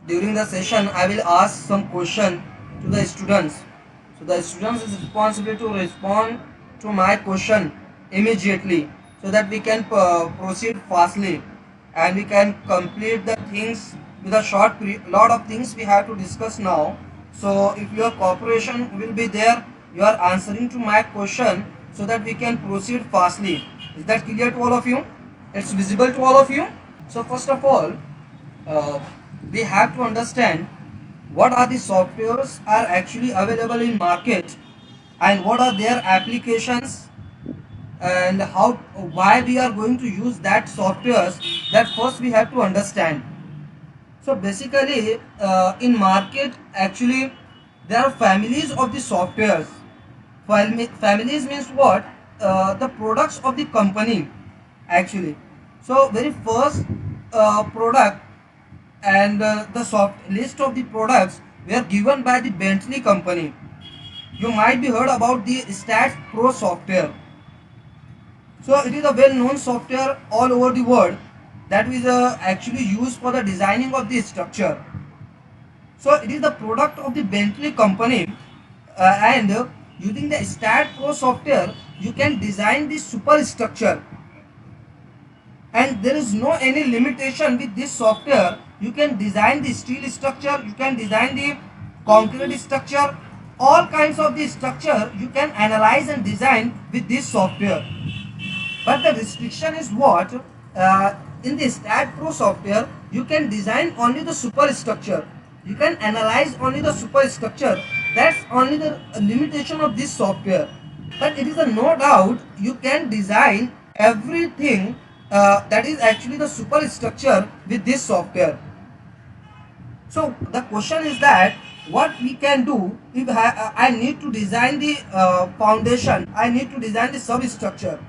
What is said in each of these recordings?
During the session, I will ask some question to the students. So the students is responsible to respond to my question immediately, so that we can proceed fastly and we can complete the things with a short lot of things we have to discuss now. So if your cooperation will be there, you are answering to my question so that we can proceed fastly. Is that clear to all of you? It's visible to all of you? So first of all, uh, we have to understand what are the softwares are actually available in market and what are their applications and how why we are going to use that softwares. That first we have to understand. So basically in market actually there are families of the softwares. Families means what? The products of the company actually. So very first product and the soft list of the products were given by the Bentley company. You might be heard about the Stats Pro software. So it is a well-known software all over the world that is actually used for the designing of the structure. So it is the product of the Bentley company, and using the Stat Pro software, you can design the superstructure, and there is no any limitation with this software. You can design the steel structure, you can design the concrete structure, all kinds of the structure you can analyze and design with this software. But the restriction is what? In the Stat Pro software, you can design only the superstructure. You can analyze only the superstructure. That's only the limitation of this software. But it is a no doubt you can design everything that is actually the superstructure with this software. So the question is that what we can do if I need to design the foundation, I need to design the substructure.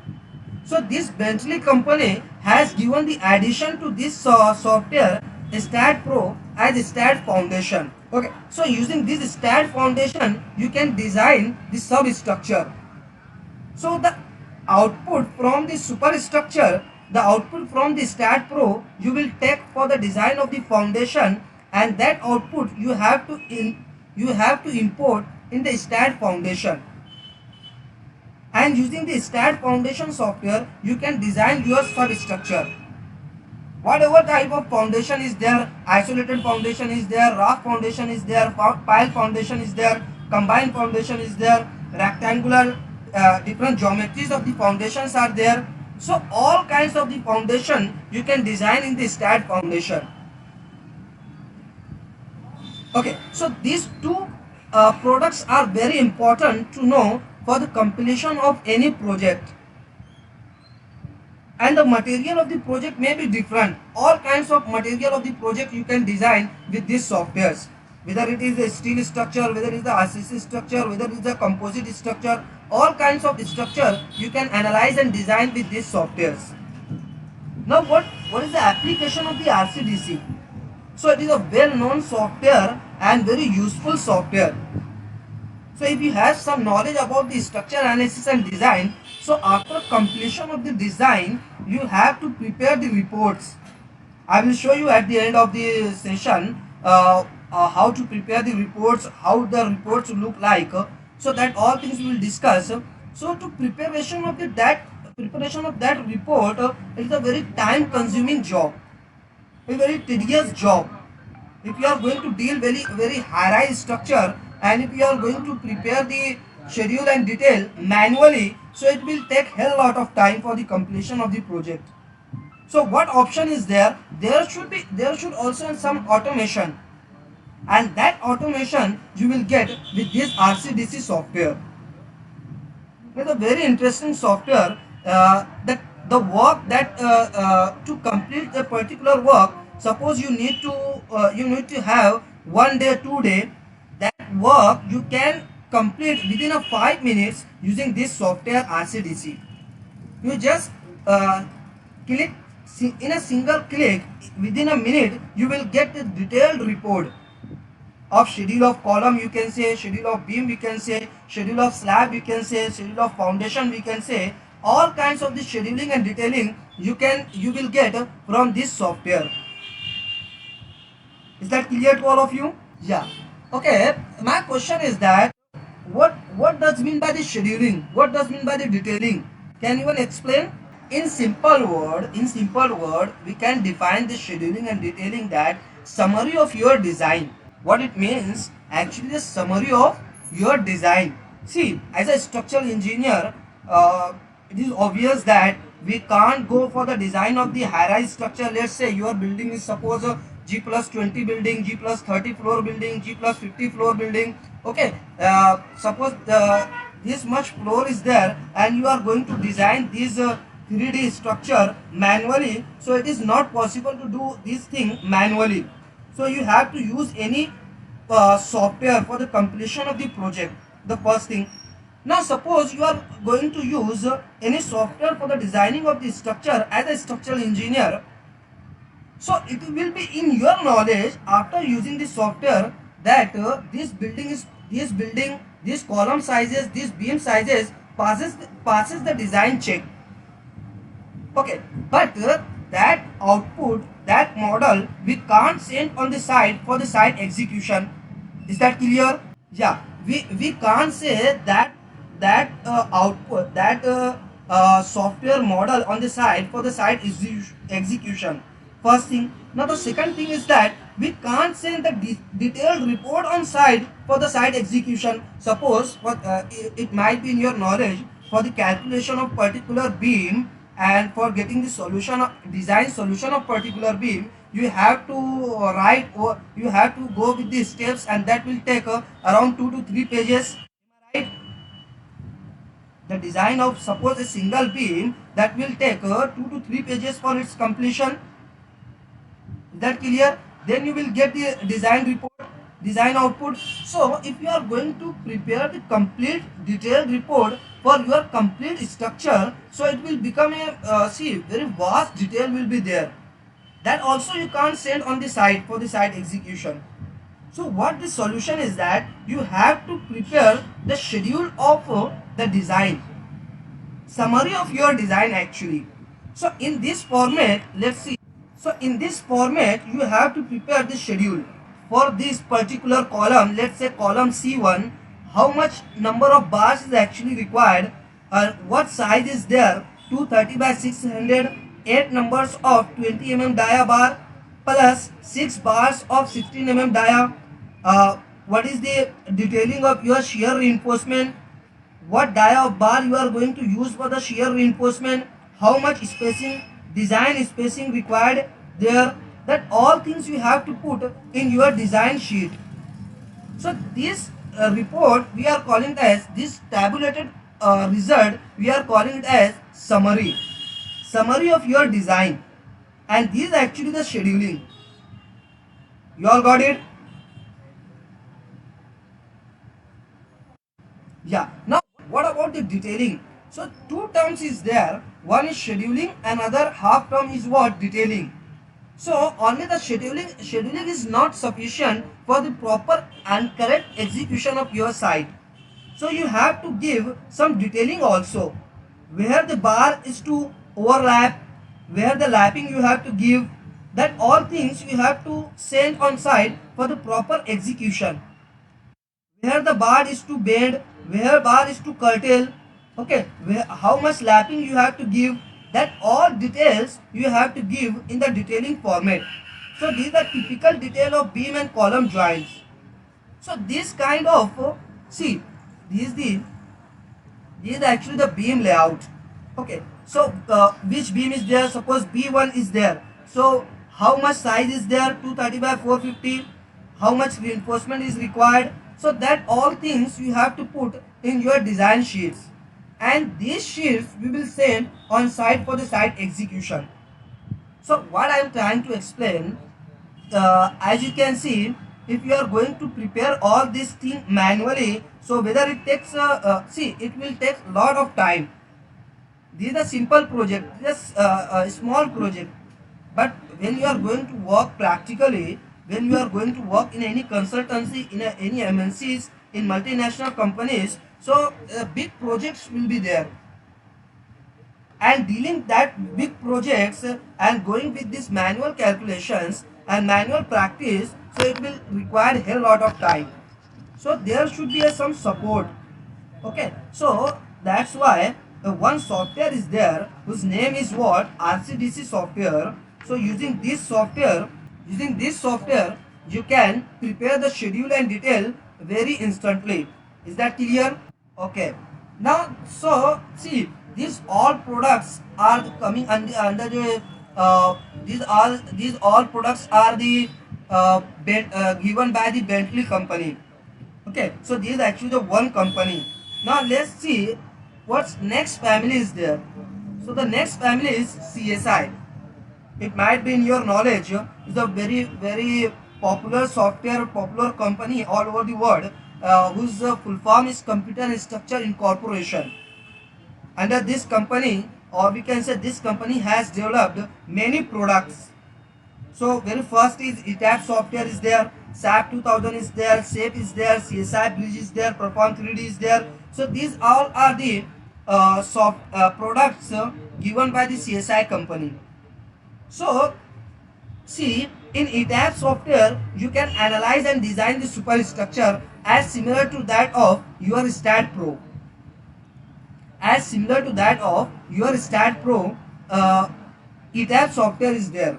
So this Bentley company has given the addition to this software Stat Pro as Stat Foundation. Okay, so using this Stat Foundation, you can design the substructure. So the output from the superstructure, the output from the Stat Pro, you will take for the design of the foundation, and that output you have to import in the Stat Foundation. And using the Stat Foundation software, you can design your substructure. Whatever type of foundation is there, isolated foundation is there, raft foundation is there, pile foundation is there, combined foundation is there, rectangular, different geometries of the foundations are there. So all kinds of the foundation you can design in the Stat Foundation. Okay, so these two products are very important to know for the completion of any project. And the material of the project may be different. All kinds of material of the project you can design with these softwares. Whether it is a steel structure, whether it is the RCC structure, whether it is a composite structure, all kinds of structure you can analyze and design with these softwares. Now what is the application of the RCDC? So it is a well-known software and very useful software. So if you have some knowledge about the structure analysis and design, so after completion of the design, you have to prepare the reports. I will show you at the end of the session how to prepare the reports, how the reports look like. So that all things we will discuss. So to preparation of that report is a very time-consuming job, a very tedious job. If you are going to deal very high-rise structure, and if you are going to prepare the schedule and detail manually, so it will take hell lot of time for the completion of the project. So what option is there? There should also some automation, and that automation you will get with this RCDC software. It's a very interesting software that the work that to complete the particular work, suppose you need to have 1 day, 2 day, that work you can complete within a 5 minutes using this software RCDC. You just click in a single click, within a minute you will get the detailed report of schedule of column, you can say schedule of beam, we can say schedule of slab, we can say schedule of foundation, we can say all kinds of the scheduling and detailing you will get from this software. Is that clear to all of you? Yeah. Okay. My question is that what does mean by the scheduling? What does mean by the detailing? Can you explain? In simple word, we can define the scheduling and detailing that summary of your design. What it means? Actually, the summary of your design. See, as a structural engineer, it is obvious that we can't go for the design of the high-rise structure. Let's say your building is suppose a G plus 20 building, G plus 30 floor building, G plus 50 floor building. Okay, suppose this much floor is there and you are going to design this 3D structure manually. So it is not possible to do this thing manually. So you have to use any software for the completion of the project. The first thing. Now suppose you are going to use any software for the designing of the structure as a structural engineer. So it will be in your knowledge after using the software that this building, these column sizes, these beam sizes passes the design check. Okay, but that output, that model, we can't send on the site for the site execution. Is that clear? Yeah, we can't say that output, that software model on the site for the site execution. First thing. Now the second thing is that we can't send the detailed report on site for the site execution. Suppose it might be in your knowledge for the calculation of particular beam and for getting the solution of design solution of particular beam, you have to write or you have to go with the steps, and that will take around 2 to 3 pages. Right? The design of suppose a single beam, that will take 2 to 3 pages for its completion. Is that clear? Then you will get the design report, design output. So if you are going to prepare the complete detailed report for your complete structure, so it will become a very vast detail will be there. That also you can't send on the site for the site execution. So what the solution is that you have to prepare the schedule of the design, summary of your design actually. So in this format, let's see. So in this format, you have to prepare the schedule for this particular column. Let's say column C1, how much number of bars is actually required and what size is there. 230 by 600, 8 numbers of 20 mm dia bar plus 6 bars of 16 mm dia. What is the detailing of your shear reinforcement? What dia of bar you are going to use for the shear reinforcement, how much spacing, design spacing required there, that all things you have to put in your design sheet. So this report we are calling it as, this tabulated result we are calling it as summary of your design, and this is actually the scheduling. You all got it? Yeah. Now, what about the detailing? So, two terms is there. One is scheduling, another half term is what? Detailing. So, only the scheduling is not sufficient for the proper and correct execution of your site. So, you have to give some detailing also. Where the bar is to overlap, where the lapping you have to give, that all things you have to send on site for the proper execution. Where the bar is to bend, where bar is to curtail, okay, how much lapping you have to give, that all details you have to give in the detailing format. So these are typical detail of beam and column joints. So this kind of see, this is actually the beam layout. Okay, so which beam is there? Suppose B1 is there, so how much size is there? 230 by 450. How much reinforcement is required? So that all things you have to put in your design sheets, and these sheets we will send on site for the site execution. So what I am trying to explain, as you can see, if you are going to prepare all this thing manually, so whether it takes see, it will take lot of time. This is a simple project, just a small project, but when you are going to work practically, when you are going to work in any consultancy, in any MNCs, in multinational companies, so big projects will be there. and dealing that big projects and going with these manual calculations and manual practice, so it will require a hell lot of time. So there should be some support. Okay, so that's why the one software is there whose name is what, RCDC software. So using this software you can prepare the schedule and detail very instantly. Is that clear? Okay, now so see, these all products are coming under the these all products are the given by the Bentley company. Okay, so this is actually the one company. Now let's see what's next family is there. So the next family is CSI. It might be in your knowledge. It's a very popular software, popular company all over the world, whose full form is Computer Structure Incorporation. Under this company, or we can say this company has developed many products. So very first is ETAP software is there, SAP 2000 is there, SAFE is there, CSI Bridge is there, Perform 3D is there. So these all are the products given by the CSI company. So see, in ETAP software you can analyze and design the superstructure as similar to that of your STAT Pro. As similar to that of your STAT Pro, ETAP software is there.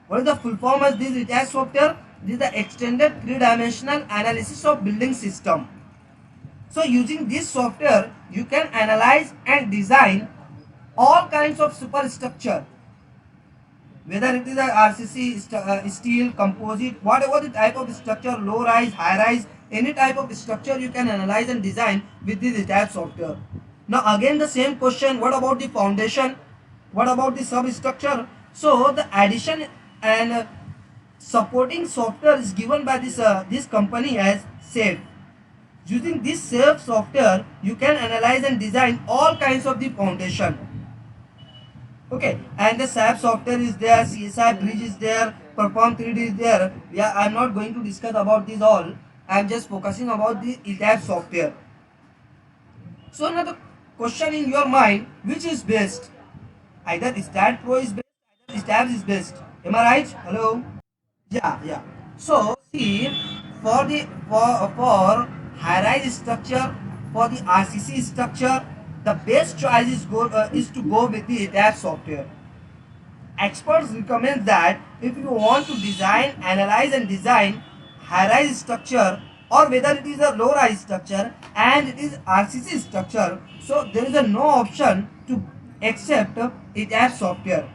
What is the full form of this ETAP software? This is the Extended Three-Dimensional Analysis of Building System. So using this software, you can analyze and design all kinds of superstructure. Whether it is a RCC, steel, composite, whatever the type of structure, low rise, high rise, any type of structure you can analyze and design with this ETAP software. Now again the same question, what about the foundation? What about the substructure? So the addition and supporting software is given by this company as SAFE. Using this SAFE software, you can analyze and design all kinds of the foundation. Okay, and the SAP software is there, CSI Bridge is there, Perform 3D is there. Yeah, I'm not going to discuss about these all. I'm just focusing about the ETAP software. So now the question in your mind, which is best? Either STAT Pro is best, either STAT is best. Am I right? Hello? Yeah. So see, for high rise structure, for the RCC structure, the best choice is to go with the ETAP software. Experts recommend that if you want to design, analyze and design high rise structure, or whether it is a low rise structure and it is RCC structure, so there is no option to accept ETAP software,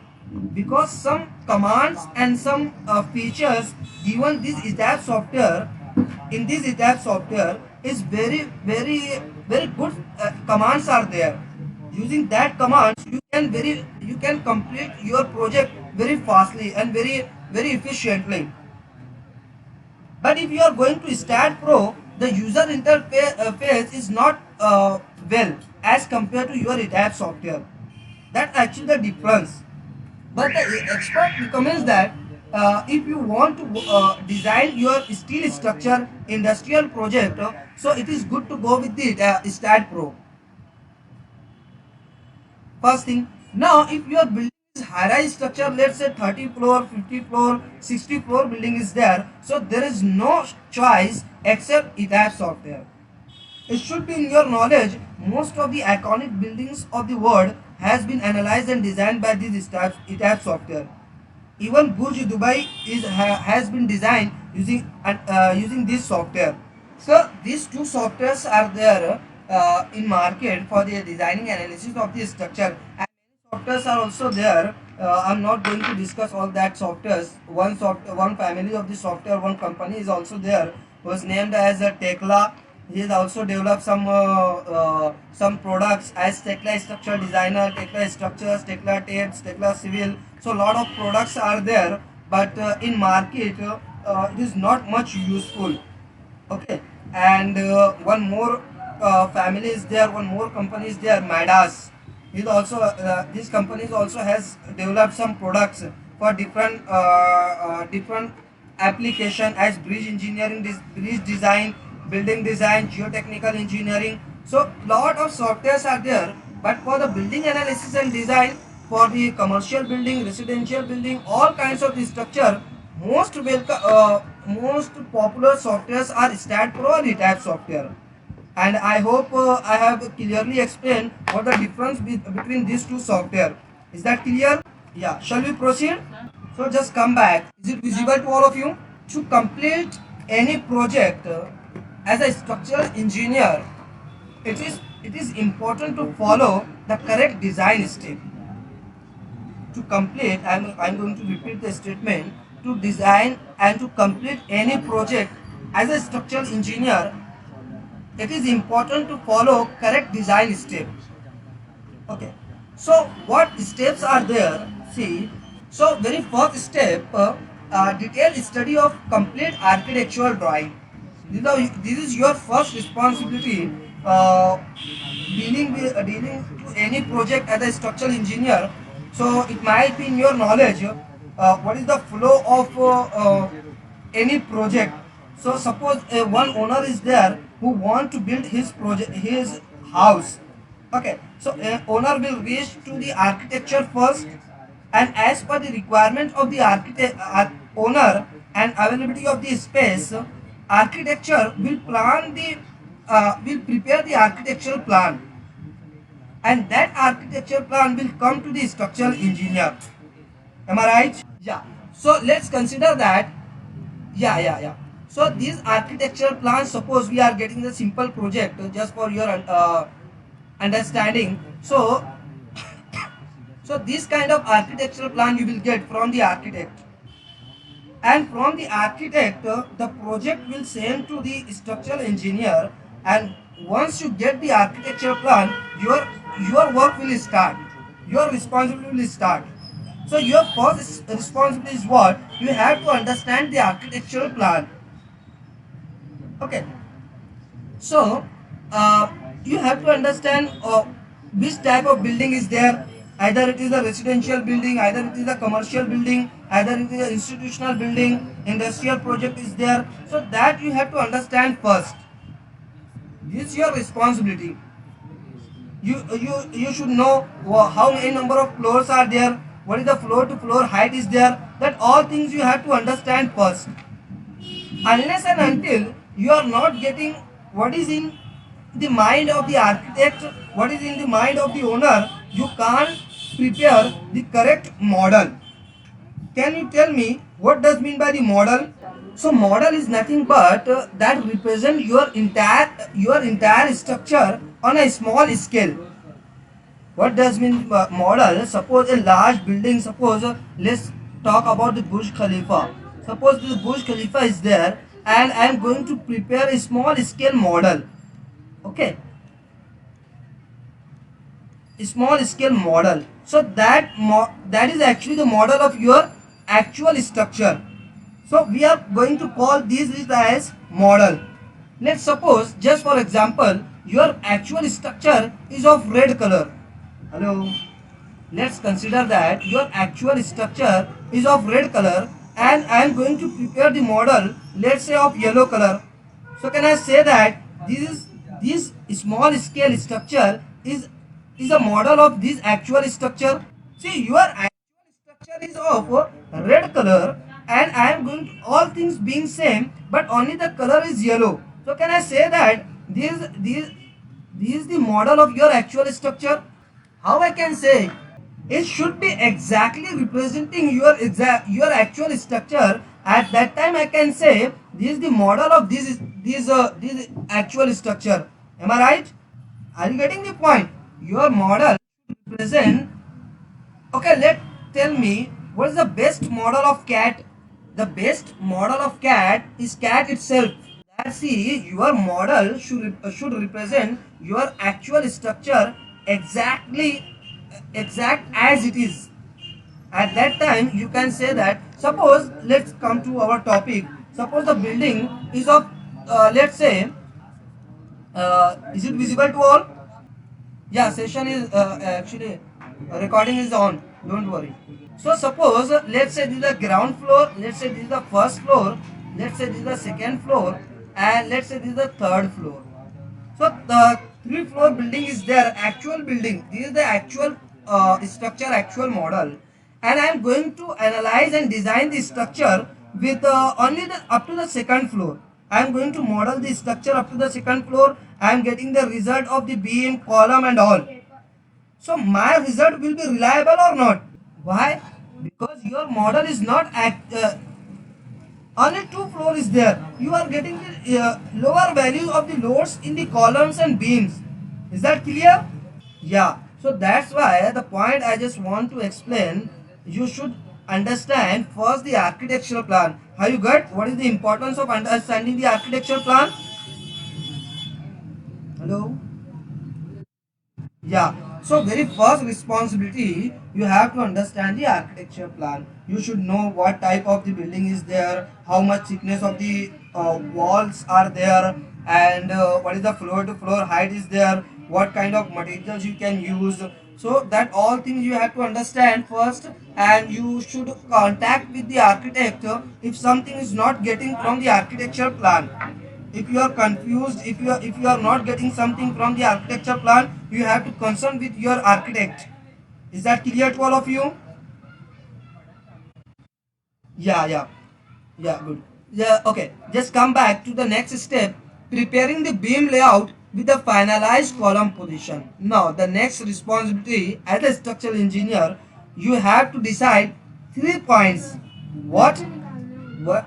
because some commands and some features given this ETAP software, in this ETAP software is very good commands are there. Using that commands you can complete your project very fastly and very efficiently. But if you are going to STAT Pro, the user interface is not well as compared to your ETAP software. That's actually the difference. But the expert recommends that if you want to design your steel structure industrial project, so it is good to go with the STAT Pro. First thing, now if your building is high-rise structure, let's say 30 floor, 50 floor, 60 floor building is there, so there is no choice except ETAP software. It should be in your knowledge, most of the iconic buildings of the world has been analyzed and designed by this ETAP software. Even Burj Dubai has been designed using this software. So these two softwares are there in market for the designing analysis of the structure, and many softwares are also there. I'm not going to discuss all that softwares. One family of the software, one company is also there, was named as Tekla. He has also developed some products as Tekla Structure Designer, Tekla Structures, Tekla Tapes, Tekla Civil. So lot of products are there, but in market it is not much useful. Okay, and one more family is there, one more company is there, Madas. Is also this company also has developed some products for different application as bridge engineering, bridge design, building design, geotechnical engineering. So lot of softwares are there But for the building analysis and design, for the commercial building, residential building, all kinds of the structure, most popular softwares are STAAD Pro and ETABS software. And I hope I have clearly explained what the difference between these two software. Is that clear? Yeah. Shall we proceed? So just come back. Is it visible to all of you? To complete any project as a structural engineer, it is important to follow the correct design step. To complete, I'm going to repeat the statement. To design and to complete any project as a structural engineer, it is important to follow correct design step. Okay. So what steps are there? See. So very first step, detailed study of complete architectural drawing. This is your first responsibility, dealing to any project as a structural engineer. So it might be in your knowledge what is the flow of any project. So suppose one owner is there who want to build his house. Okay, so owner will reach to the architecture first, and as per the requirement of the owner and availability of the space, architecture will prepare the architectural plan, and that architecture plan will come to the structural engineer. Am I right? Yeah. So let's consider that. Yeah. So these architectural plans, suppose we are getting the simple project just for your understanding. So this kind of architectural plan you will get from the architect, and from the architect the project will send to the structural engineer, and once you get the architectural plan, your work will start, your responsibility will start. So your first responsibility is what? You have to understand the architectural plan. Okay. So you have to understand which type of building is there. Either it is a residential building, either it is a commercial building, either it is an institutional building, industrial project is there. So that you have to understand first. This is your responsibility. You should know how many number of floors are there, what is the floor to floor height is there. That all things you have to understand first. Unless and until you are not getting what is in the mind of the architect, what is in the mind of the owner, you can't prepare the correct model. Can you tell me what does mean by the model? So model is nothing but that represent your entire structure on a small scale. What does mean model? Suppose a large building, suppose let's talk about the Burj Khalifa. Suppose the Burj Khalifa is there, and I am going to prepare a small scale model. Okay, a small scale model. So that is actually the model of your actual structure. So we are going to call this as model. Let's suppose, just for example, your actual structure is of red color. Hello. Let's consider that your actual structure is of red color, and I am going to prepare the model, let's say, of yellow color. So can I say that this small scale structure is a model of this actual structure? See, your actual structure is of red color, and I am going to, all things being same, but only the color is yellow. So can I say that this is the model of your actual structure? How I can say? It should be exactly representing your actual structure. At that time I can say this is the model of this actual structure. Am I right? Are you getting the point? Your model represent. Okay, tell me, what is the best model of cat? The best model of cat is cat itself. That, see, your model should represent your actual structure exact as it is. At that time you can say that, suppose, let's come to our topic. Suppose the building is of let's say, is it visible to all? Yeah, session is actually recording is on, don't worry. So suppose, let's say this is the ground floor, let's say this is the first floor, let's say this is the second floor, and let's say this is the third floor. So the three floor building is there, actual building. This is the actual structure, actual model, and I am going to analyze and design the structure with only the up to the second floor. I am going to model the structure up to the second floor. I am getting the result of the beam, column, and all. So my result will be reliable or not? Why? Because your model is not only two floor is there. You are getting the lower value of the loads in the columns and beams. Is that clear? Yeah. So that's why the point I just want to explain, you should understand first the architectural plan. Have you got what is the importance of understanding the architectural plan? Hello? Yeah. So very first responsibility, you have to understand the architecture plan. You should know what type of the building is there, how much thickness of the walls are there, and what is the floor to floor height is there, what kind of materials you can use. So that all things you have to understand first, and you should contact with the architect if something is not getting from the architecture plan. If you are confused, if you are not getting something from the architecture plan, you have to consult with your architect. Is that clear to all of you? Yeah, good. Yeah, okay, just come back to the next step, preparing the beam layout with the finalized column position. Now the next responsibility as a structural engineer, you have to decide 3 points. What?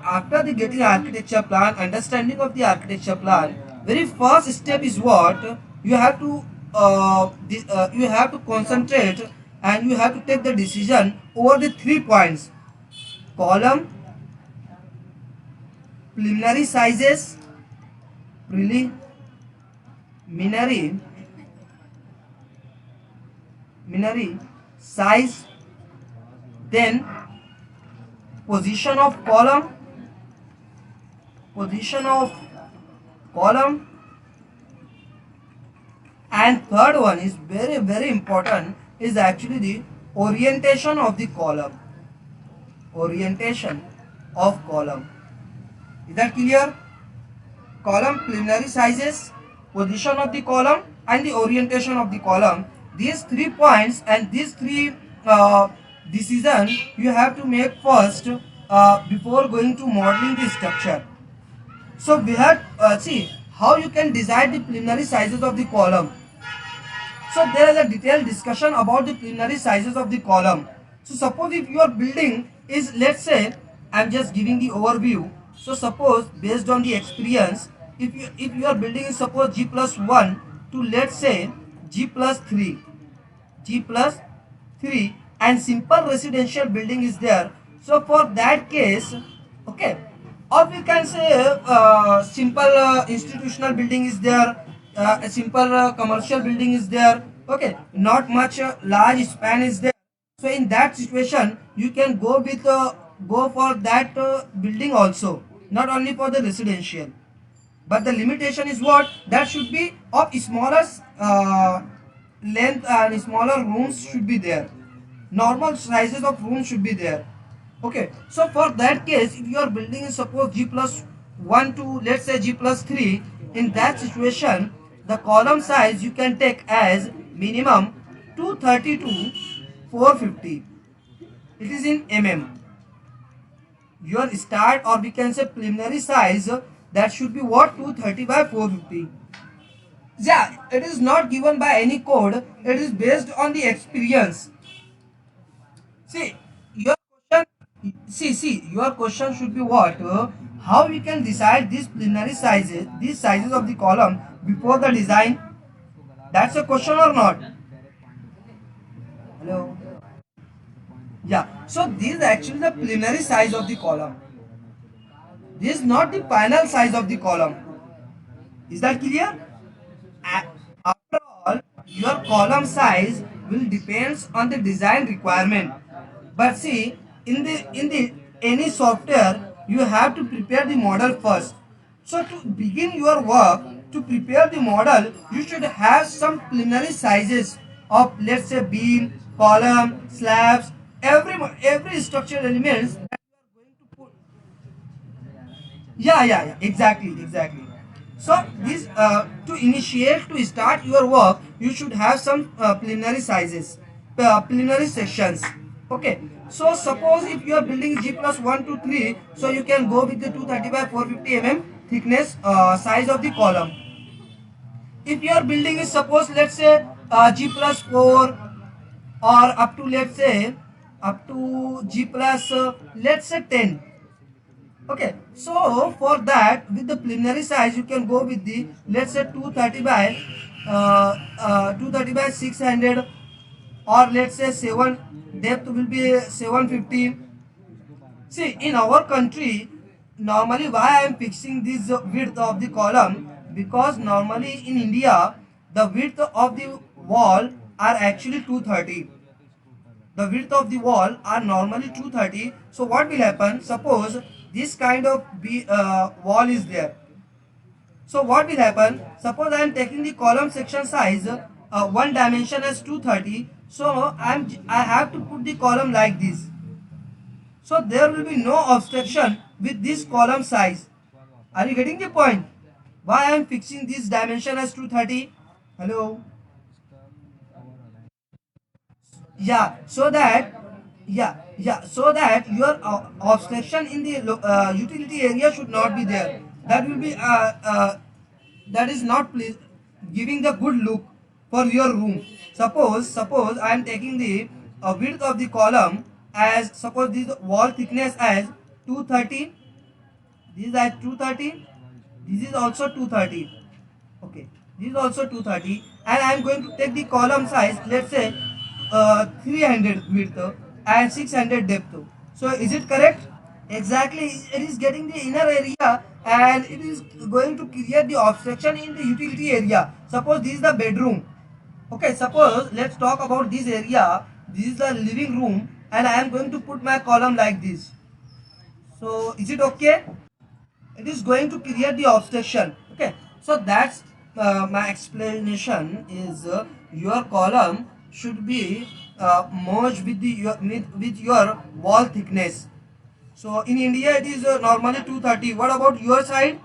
After the getting architecture plan, understanding of the architecture plan, very first step is what you have to you have to concentrate, and you have to take the decision over the 3 points: column, preliminary sizes, preliminary preliminary size, then position of column, position of column, and third one is very important, is actually the orientation of the column. Orientation of column. Is that clear? Column, preliminary sizes, position of the column, and the orientation of the column. These 3 points and these three decisions you have to make first before going to modeling the structure. So we have see how you can decide the preliminary sizes of the column. So there is a detailed discussion about the preliminary sizes of the column. So suppose if your building is, let's say, I'm just giving the overview. So suppose based on the experience, if your building is suppose G plus 1 to, let's say, G plus 3, G plus 3, and simple residential building is there. So for that case, okay, or we can say simple institutional building is there, a simple commercial building is there, okay, not much large span is there. So in that situation, you can go with go for that building also, not only for the residential. But the limitation is what? That should be of smaller length, and smaller rooms should be there. Normal sizes of rooms should be there. Okay. So for that case, if your building is suppose G plus 1 to, let's say, G plus 3, in that situation, the column size you can take as minimum 230 to 450. It is in mm. Your start, or we can say preliminary size, that should be what? 230 by 450. Yeah, it is not given by any code, it is based on the experience. See, your your question should be what? How we can decide these preliminary sizes, these sizes of the column before the design? That's a question or not? Hello? Yeah, so this is actually the preliminary size of the column. This is not the final size of the column. Is that clear? After all, your column size will depends on the design requirement. But see, in the any software, you have to prepare the model first. So to begin your work, to prepare the model, you should have some preliminary sizes of, let's say, beam, column, slabs, every structural elements that you are going to put. Yeah, exactly. So this to initiate, to start your work, you should have some preliminary sizes, preliminary sections. Okay. So suppose if you are building G plus 1 to 3, so you can go with the 230 by 450 mm thickness size of the column. If your building is, suppose let's say G plus 4, or up to, let's say up to G plus let's say 10. Okay, so for that, with the preliminary size, you can go with the, let's say 230 by 230 by 600, or let's say 7, depth will be 750. See, in our country, normally why I am fixing this width of the column, because normally in India, the width of the wall are actually 230. The width of the wall are normally 230. So what will happen? Suppose this kind of wall is there. So what will happen? Suppose I am taking the column section size, one dimension as 230. So I have to put the column like this. So there will be no obstruction with this column size. Are you getting the point? Why I am fixing this dimension as 230? Hello? Yeah, so that, so that your obstruction in the utility area should not be there. That will be that is not giving the good look for your room. Suppose I am taking the width of the column as, suppose this wall thickness as 230. This is at 230. This is also 230. Okay, this is also 230, and I am going to take the column size, let's say 300 width and 600 depth. So is it correct? Exactly, it is getting the inner area, and it is going to create the obstruction in the utility area. Suppose this is the bedroom. Okay, suppose let's talk about this area. This is the living room, and I am going to put my column like this. So is it okay? It is going to create the obstruction. Okay, so that's my explanation is your column should be merged with with your wall thickness. So in India it is normally 230. What about your side?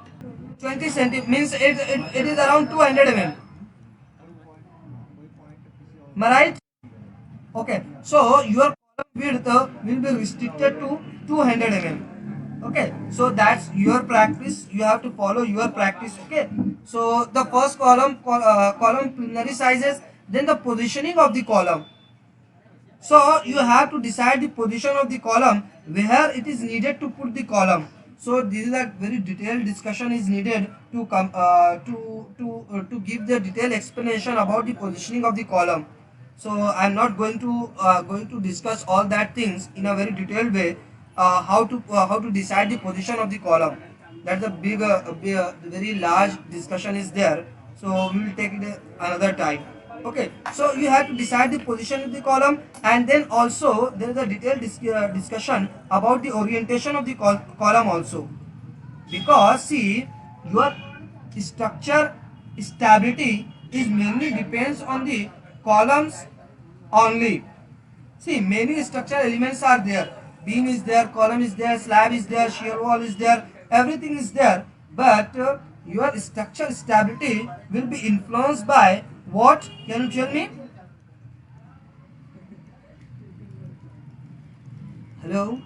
20 cm means it is around 200 mm. Am I right? Okay, so your column width will be restricted to 200 mm. Okay, so that's your practice. You have to follow your practice. Okay, so the first column preliminary sizes, then the positioning of the column. So you have to decide the position of the column where it is needed to put the column. So this is a very detailed discussion is needed to come to give the detailed explanation about the positioning of the column. So I am not going to discuss all that things in a very detailed way. How to decide the position of the column. That's a very large discussion is there. So we will take it another time. Okay, so you have to decide the position of the column, and then also there is a detailed discussion about the orientation of the column also, because see, your structure stability is mainly depends on the columns only. See, many structural elements are there. Beam is there, column is there, slab is there, shear wall is there, everything is there. But your structural stability will be influenced by what? Can you tell me? Hello?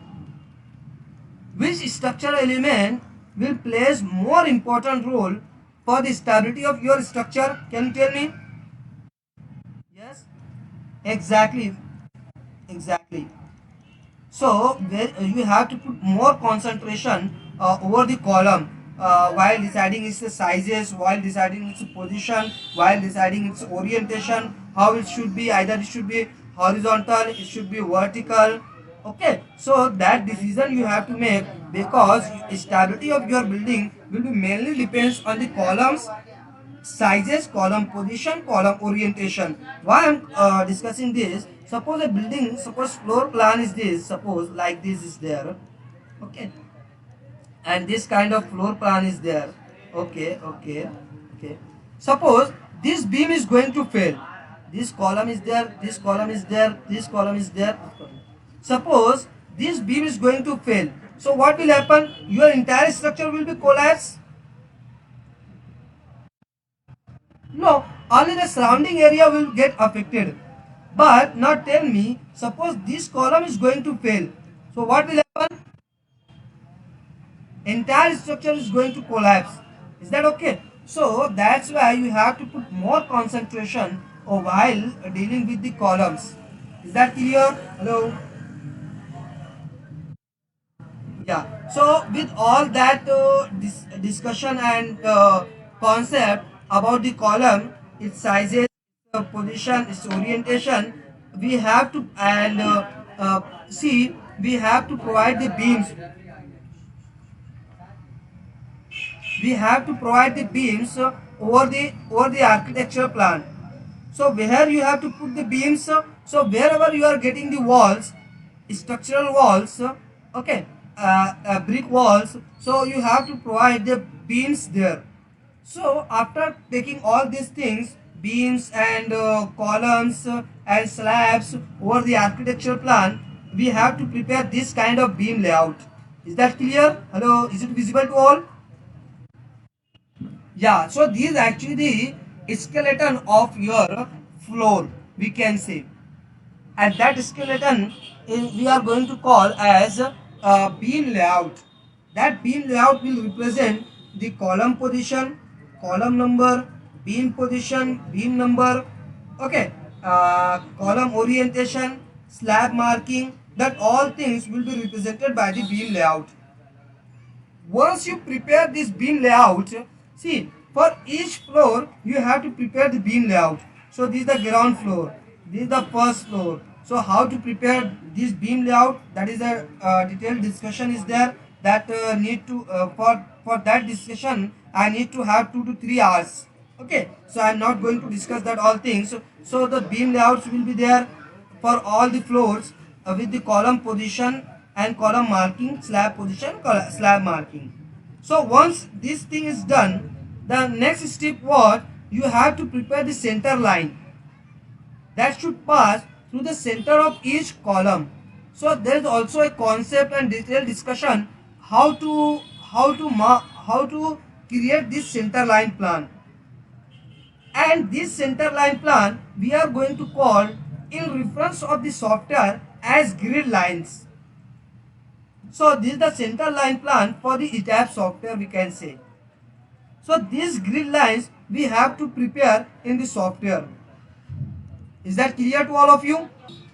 Which structural element will plays more important role for the stability of your structure? Can you tell me? Yes? Exactly. Exactly. So you have to put more concentration over the column while deciding its sizes, while deciding its position, while deciding its orientation, how it should be, either it should be horizontal, it should be vertical. Okay, so that decision you have to make, because stability of your building will be mainly depends on the columns sizes, column position, column orientation. Why I'm discussing this? Suppose a building, suppose floor plan is this, suppose like this is there. Okay, and this kind of floor plan is there. Okay. Suppose this beam is going to fail. This column is there, this column is there, this column is there. Suppose this beam is going to fail. So what will happen? Your entire structure will be collapsed. No, only the surrounding area will get affected. But now tell me, suppose this column is going to fail. So what will happen? Entire structure is going to collapse. Is that okay? So that's why you have to put more concentration while dealing with the columns. Is that clear? Hello? Yeah. So with all that discussion and concept about the column, its sizes, position, its orientation, we have to see, we have to provide the beams. We have to provide the beams over the architectural plan. So where you have to put the beams, so wherever you are getting the walls, structural walls, okay, brick walls, so you have to provide the beams there. So after taking all these things, beams and columns and slabs over the architectural plan, we have to prepare this kind of beam layout. Is that clear? Hello, is it visible to all? Yeah, so this is actually the skeleton of your floor, we can say. And that skeleton we are going to call as beam layout. That beam layout will represent the column position, column number, beam position, beam number, okay, column orientation, slab marking, that all things will be represented by the beam layout. Once you prepare this beam layout, see, for each floor you have to prepare the beam layout. So this is the ground floor, this is the first floor. So how to prepare this beam layout, that is a detailed discussion is there, that need to for that discussion I need to have 2 to 3 hours. Okay, so I am not going to discuss that all things. So the beam layouts will be there for all the floors with the column position and column marking, slab position, slab marking. So once this thing is done, the next step what, you have to prepare the center line that should pass through the center of each column. So there is also a concept and detailed discussion how to create this center line plan. And this center line plan we are going to call in reference of the software as grid lines. So this is the center line plan for the ETAP software, we can say. So these grid lines we have to prepare in the software. Is that clear to all of you?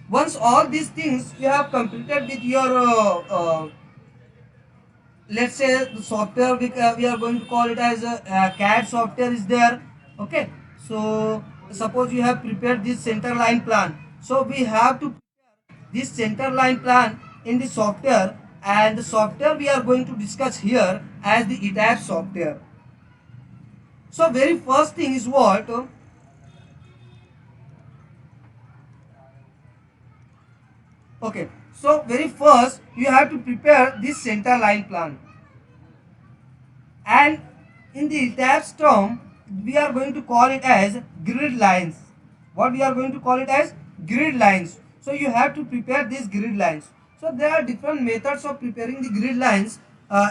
Once all these things you have completed with your let's say the software, we are going to call it as a CAD software is there. Okay, so suppose you have prepared this center line plan, so we have to prepare this center line plan in the software, and the software we are going to discuss here as the ETAP software. So very first thing is what, okay, so very first you have to prepare this center line plan, and in the tabs term we are going to call it as grid lines. What we are going to call it as grid lines. So you have to prepare these grid lines. So there are different methods of preparing the grid lines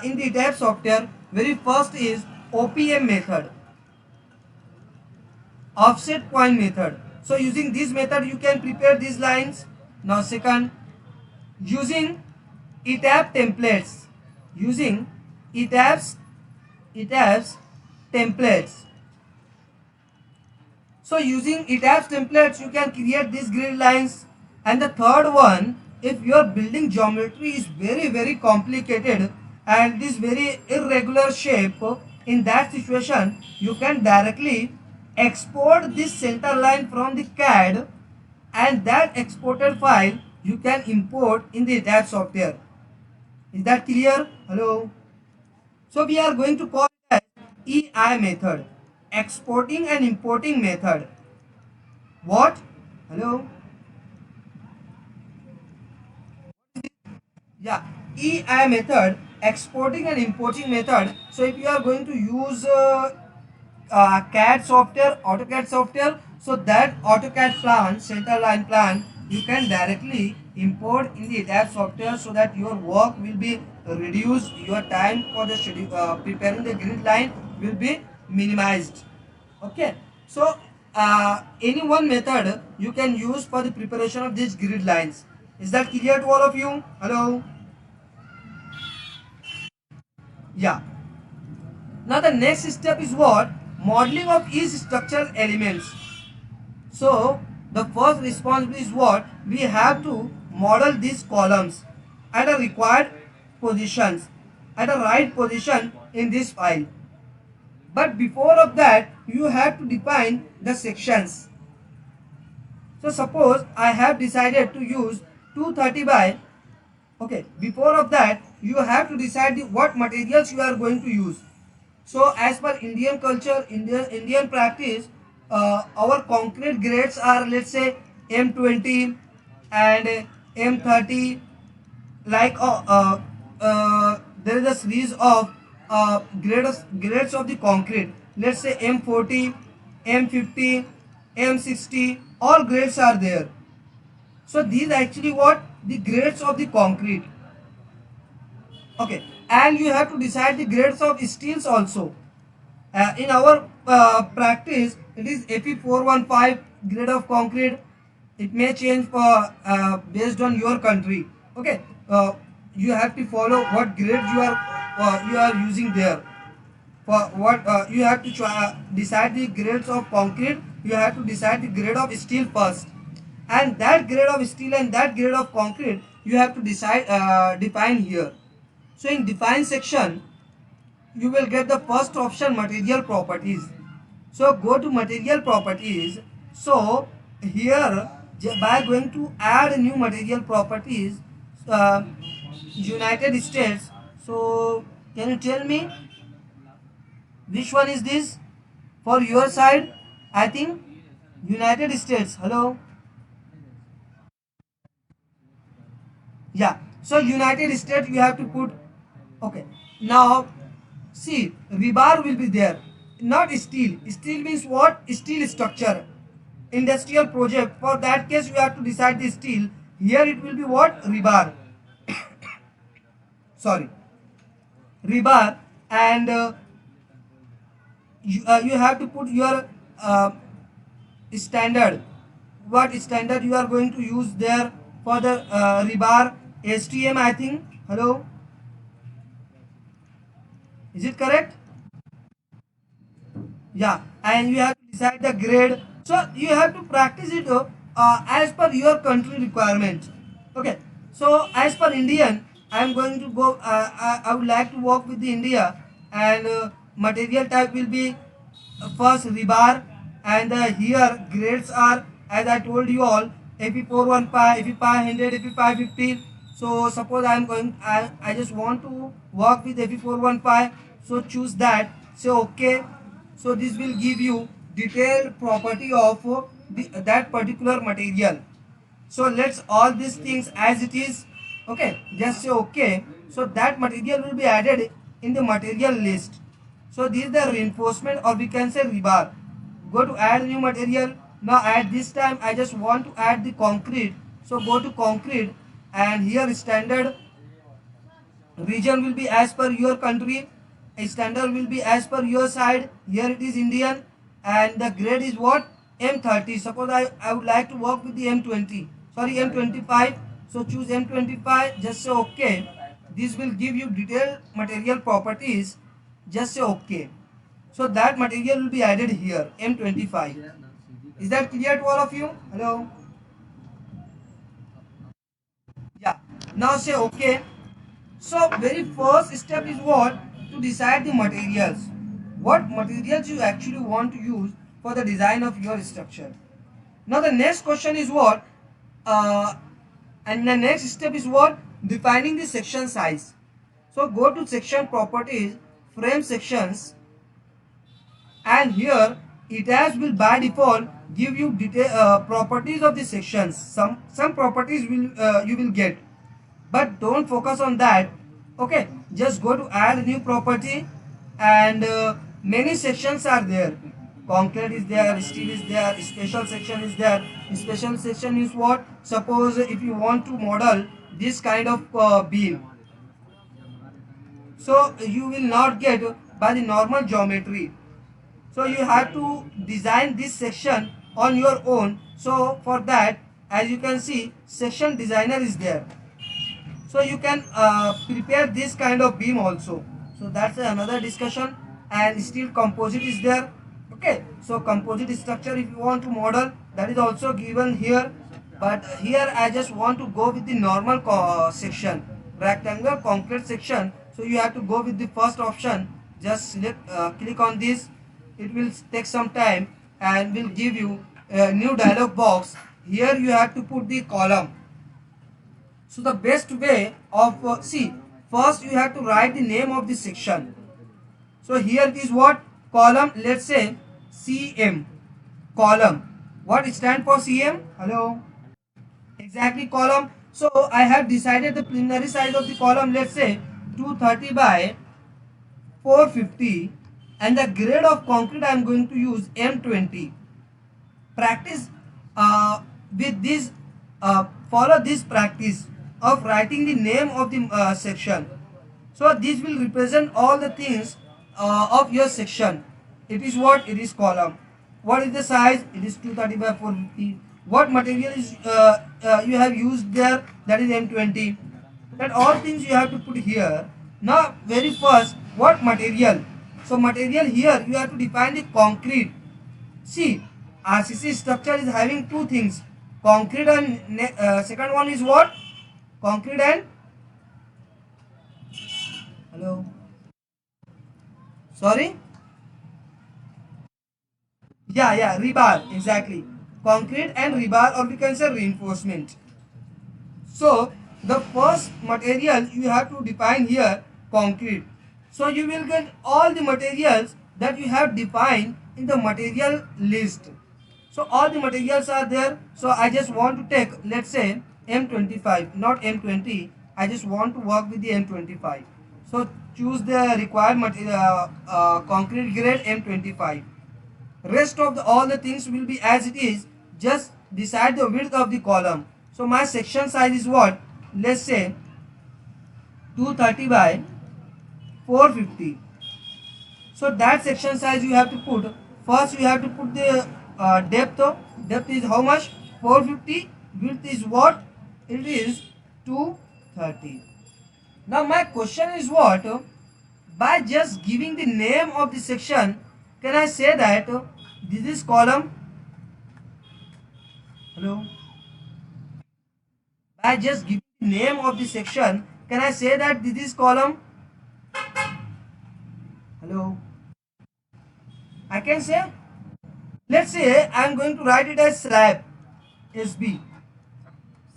in the tab software. Very first is OPM method, offset point method. So using this method you can prepare these lines. Now second, using ETAP templates, using ETAP's templates. So using ETAP's templates you can create these grid lines. And the third one, if your building geometry is very complicated and it is very irregular shape, in that situation you can directly export this center line from the CAD, and that exported file you can import in the ETAP software. Is that clear? Hello? So we are going to call it as EI method, exporting and importing method. What? Hello? Yeah, EI method, exporting and importing method. So if you are going to use CAD software, AutoCAD software, so that AutoCAD plan, center line plan, you can directly import in the ETAP software, so that your work will be reduced, your time for the schedule, preparing the grid line will be minimized. Okay. So any one method you can use for the preparation of these grid lines. Is that clear to all of you? Hello? Yeah. Now the next step is what? Modeling of each structural elements. So the first responsibility is what? We have to model these columns at a required positions, at a right position in this file. But before of that, you have to define the sections. So suppose I have decided to use 230 by, okay, before of that, you have to decide what materials you are going to use. So as per Indian culture, Indian practice, our concrete grades are, let's say, M20 and M30. Like there is a series of grades of the concrete. Let's say M40, M50, M60. All grades are there. So these actually what the grades of the concrete. Okay, and you have to decide the grades of steels also. In our practice, it is Fe415 grade of concrete. It may change for based on your country. Okay, you have to follow what grade you are using there. For what you have to decide the grades of concrete. You have to decide the grade of steel first, and that grade of steel and that grade of concrete you have to decide define here. So in define section, you will get the first option, material properties. So go to material properties. So here by going to add new material properties, uh, United States. So can you tell me which one is this for your side? I think United States. Hello. Yeah. So United States you have to put. Okay. Now see, rebar will be there, not steel. Steel means what? Steel structure. Industrial project. For that case, you have to decide the steel. Here it will be what? Rebar. Sorry, rebar, and you have to put your standard. What standard you are going to use there for the rebar? STM, I think. Hello, is it correct? Yeah, and you have to decide the grade. So you have to practice it as per your country requirement. Okay, so as per Indian, I am going to go, I would like to work with the India, and material type will be first rebar, and here grades are, as I told you all, Fe415, Fe500, Fe550. So suppose I just want to work with Fe415, so choose that, say okay. So this will give you detailed property of that particular material. So let's all these things as it is. Okay, just say okay. So that material will be added in the material list. So this is the reinforcement, or we can say rebar. Go to add new material. Now at this time I just want to add the concrete. So go to concrete, and here standard region will be as per your country. A standard will be as per your side. Here it is Indian, and the grade is what? M30. Suppose I would like to work with the M20. Sorry, M25. So choose M25. Just say okay. This will give you detailed material properties. Just say okay. So that material will be added here. M25. Is that clear to all of you? Hello. Yeah. Now say okay. So very first step is what? To decide the materials. What materials you actually want to use for the design of your structure. Now the next question is what? Uh, and the next step is what? Defining the section size. So go to section properties, frame sections, and here it has will by default give you detail properties of the sections. Some properties will you will get, but don't focus on that. Okay, just go to add new property, and many sections are there. Concrete is there, steel is there, special section is there. Special section is what? Suppose if you want to model this kind of beam, so you will not get by the normal geometry. So you have to design this section on your own. So for that, as you can see, section designer is there. So you can prepare this kind of beam also. So that's another discussion. And steel composite is there. Okay, so composite structure, if you want to model, that is also given here. But here I just want to go with the normal section, rectangular concrete section. So you have to go with the first option. Just select, click on this. It will take some time and will give you a new dialog box. Here you have to put the column. So the best way of see, first you have to write the name of the section. So here it is what column. Let's say CM column. What stand for CM? Hello. Exactly, column. So I have decided the preliminary size of the column. Let's say 230 by 450, and the grade of concrete I am going to use M20. Practice with this, follow this practice of writing the name of the section. So this will represent all the things of your section. It is what? It is column. What is the size? It is 230 by 450. What material is you have used there? That is M20. That all things you have to put here. Now very first, what material? So material, here you have to define the concrete. See, RCC structure is having two things, concrete and second one is what? Concrete and, hello, sorry, yeah, rebar, exactly, concrete and rebar, or we can say reinforcement. So the first material you have to define here, concrete. So you will get all the materials that you have defined in the material list. So all the materials are there. So I just want to take, let's say, M25, not M20. I just want to work with the M25. So choose the required material, concrete grade M25. Rest of all the things will be as it is. Just decide the width of the column. So my section size is what? Let's say 230 by 450. So that section size you have to put. First you have to put the depth. Depth is how much? 450. Width is what? It is 230. Now my question is what? By just giving the name of the section, can I say that this is column? Hello? By just giving the name of the section, can I say that this is column? Hello? I can say, let's say I am going to write it as slab, SB,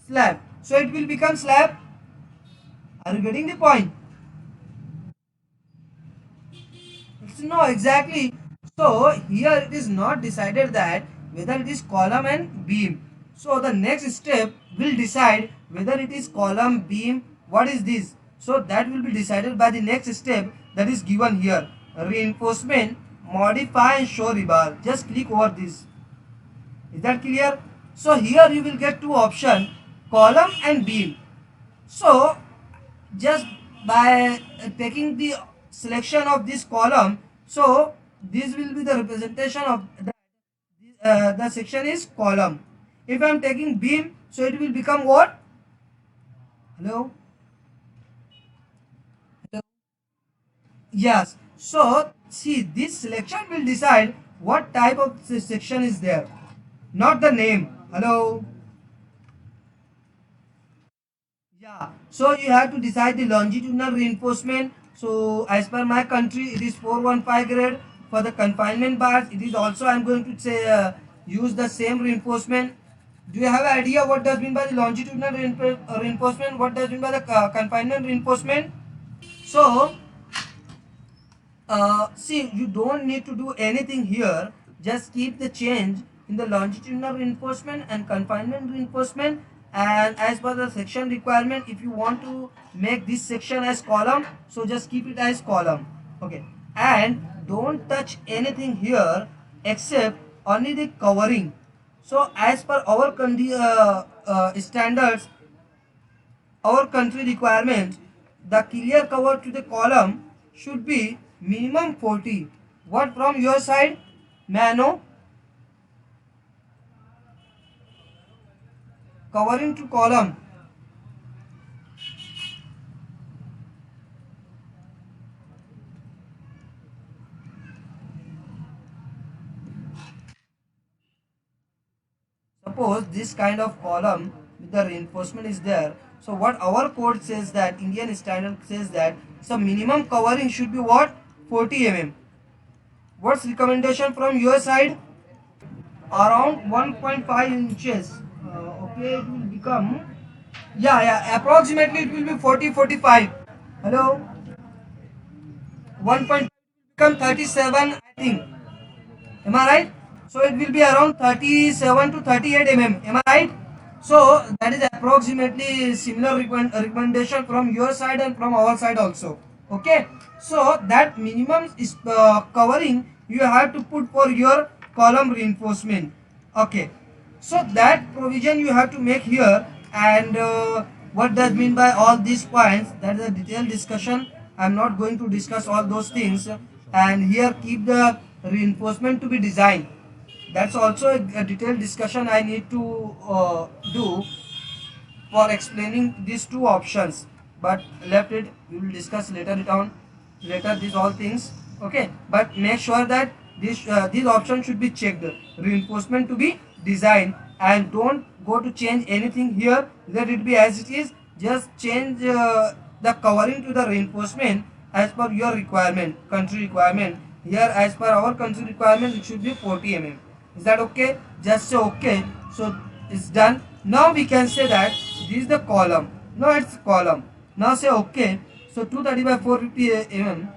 slab. So it will become slab. Are you getting the point? No, exactly. So here it is not decided that whether it is column and beam. So the next step will decide whether it is column, beam, what is this. So that will be decided by the next step that is given here. Reinforcement, modify and show rebar. Just click over this. Is that clear? So here you will get two options, column and beam. So just by taking the selection of this column, so this will be the representation of the section is column. If I am taking beam, so it will become what? Hello? Hello? Yes. So see, this selection will decide what type of section is there, not the name. Hello? Yeah, so you have to decide the longitudinal reinforcement. So as per my country, it is 415 grade. For the confinement bars, it is also, I am going to say, use the same reinforcement. Do you have an idea what does mean by the longitudinal reinforcement? What does mean by the confinement reinforcement? So see, you don't need to do anything here. Just keep the change in the longitudinal reinforcement and confinement reinforcement. And as per the section requirement, if you want to make this section as column, so just keep it as column. Okay. And don't touch anything here except only the covering. So as per our standards, our country requirement, the clear cover to the column should be minimum 40. What from your side? May I know? Covering to column. Suppose this kind of column with the reinforcement is there. So what our code says, that Indian standard says that so minimum covering should be what? 40 mm. What's recommendation from your side? Around 1.5 inches. Okay, it will become, yeah, approximately it will be 40-45. Hello, 1.5 become 37, I think. Am I right? So it will be around 37 to 38 mm. Am I right? So that is approximately similar recommendation from your side and from our side also. Okay. So that minimum is covering you have to put for your column reinforcement. Okay. So that provision you have to make here, and what does mean by all these points, that is a detailed discussion. I am not going to discuss all those things, and here keep the reinforcement to be designed. That's also a detailed discussion I need to do for explaining these two options, but left it, we will discuss later it on, later these all things. Okay, but make sure that these options should be checked, reinforcement to be designed, and don't go to change anything here, let it be as it is. Just change the covering to the reinforcement as per your requirement, country requirement. Here as per our country requirement it should be 40 mm. Is that okay? Just say okay. So it's done. Now we can say that this is the column. Now it's column. Now say okay. So 230 by 450 mm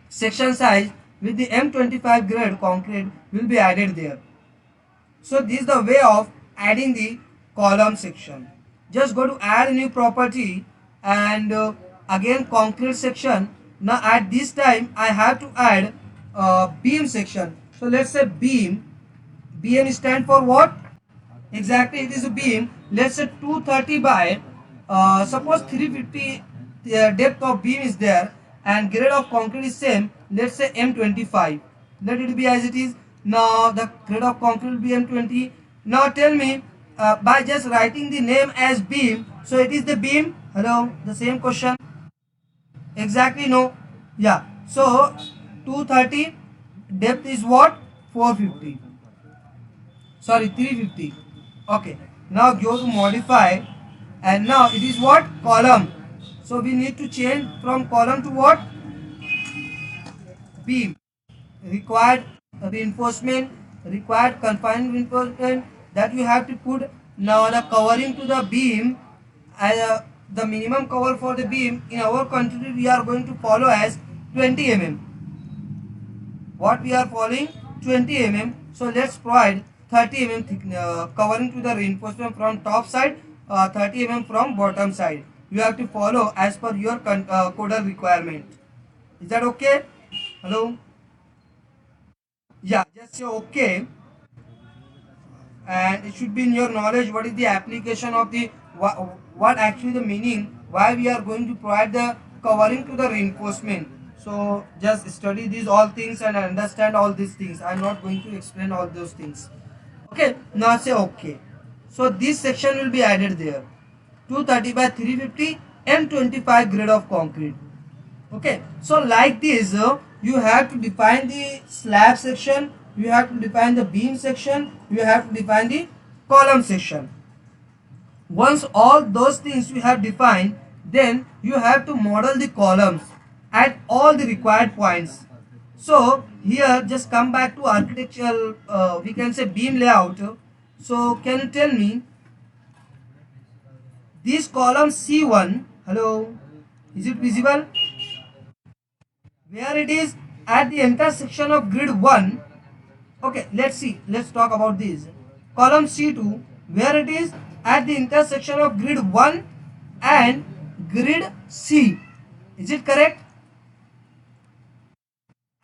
section size with the M25 grade concrete will be added there. So this is the way of adding the column section. Just go to add new property, and again concrete section. Now at this time I have to add beam section. So let's say beam. BM stand for what? Exactly, it is a beam. Let's say 230 by suppose 350 depth of beam is there, and grade of concrete is same. Let's say M25. Let it be as it is. Now the grade of concrete will be M20. Now tell me, by just writing the name as beam, so it is the beam. Hello, the same question. Exactly, no. Yeah. So 230 depth is what? 450. Sorry, 350. Okay, now go to modify, and now it is what? Column. So we need to change from column to what? Beam. Required reinforcement, required confined reinforcement, that you have to put. Now the covering to the beam, the minimum cover for the beam in our country we are going to follow as 20 mm. What we are following? 20 mm. So let's provide 30 mm covering to the reinforcement from top side, 30 mm from bottom side. You have to follow as per your coder requirement. Is that okay? Hello? Yeah, just say okay, and it should be in your knowledge what is the application of the what actually the meaning why we are going to provide the covering to the reinforcement. So just study these all things and understand all these things. I am not going to explain all those things. Okay, now say okay. So this section will be added there. 230 by 350 M25 grade of concrete. Okay, so like this you have to define the slab section, you have to define the beam section, you have to define the column section. Once all those things you have defined, then you have to model the columns at all the required points. So here just come back to architectural, we can say beam layout. So can you tell me this column C1, hello, is it visible? Where it is at the intersection of grid 1. Okay, let's see, let's talk about this. Column C2, where it is at the intersection of grid 1 and grid C. Is it correct?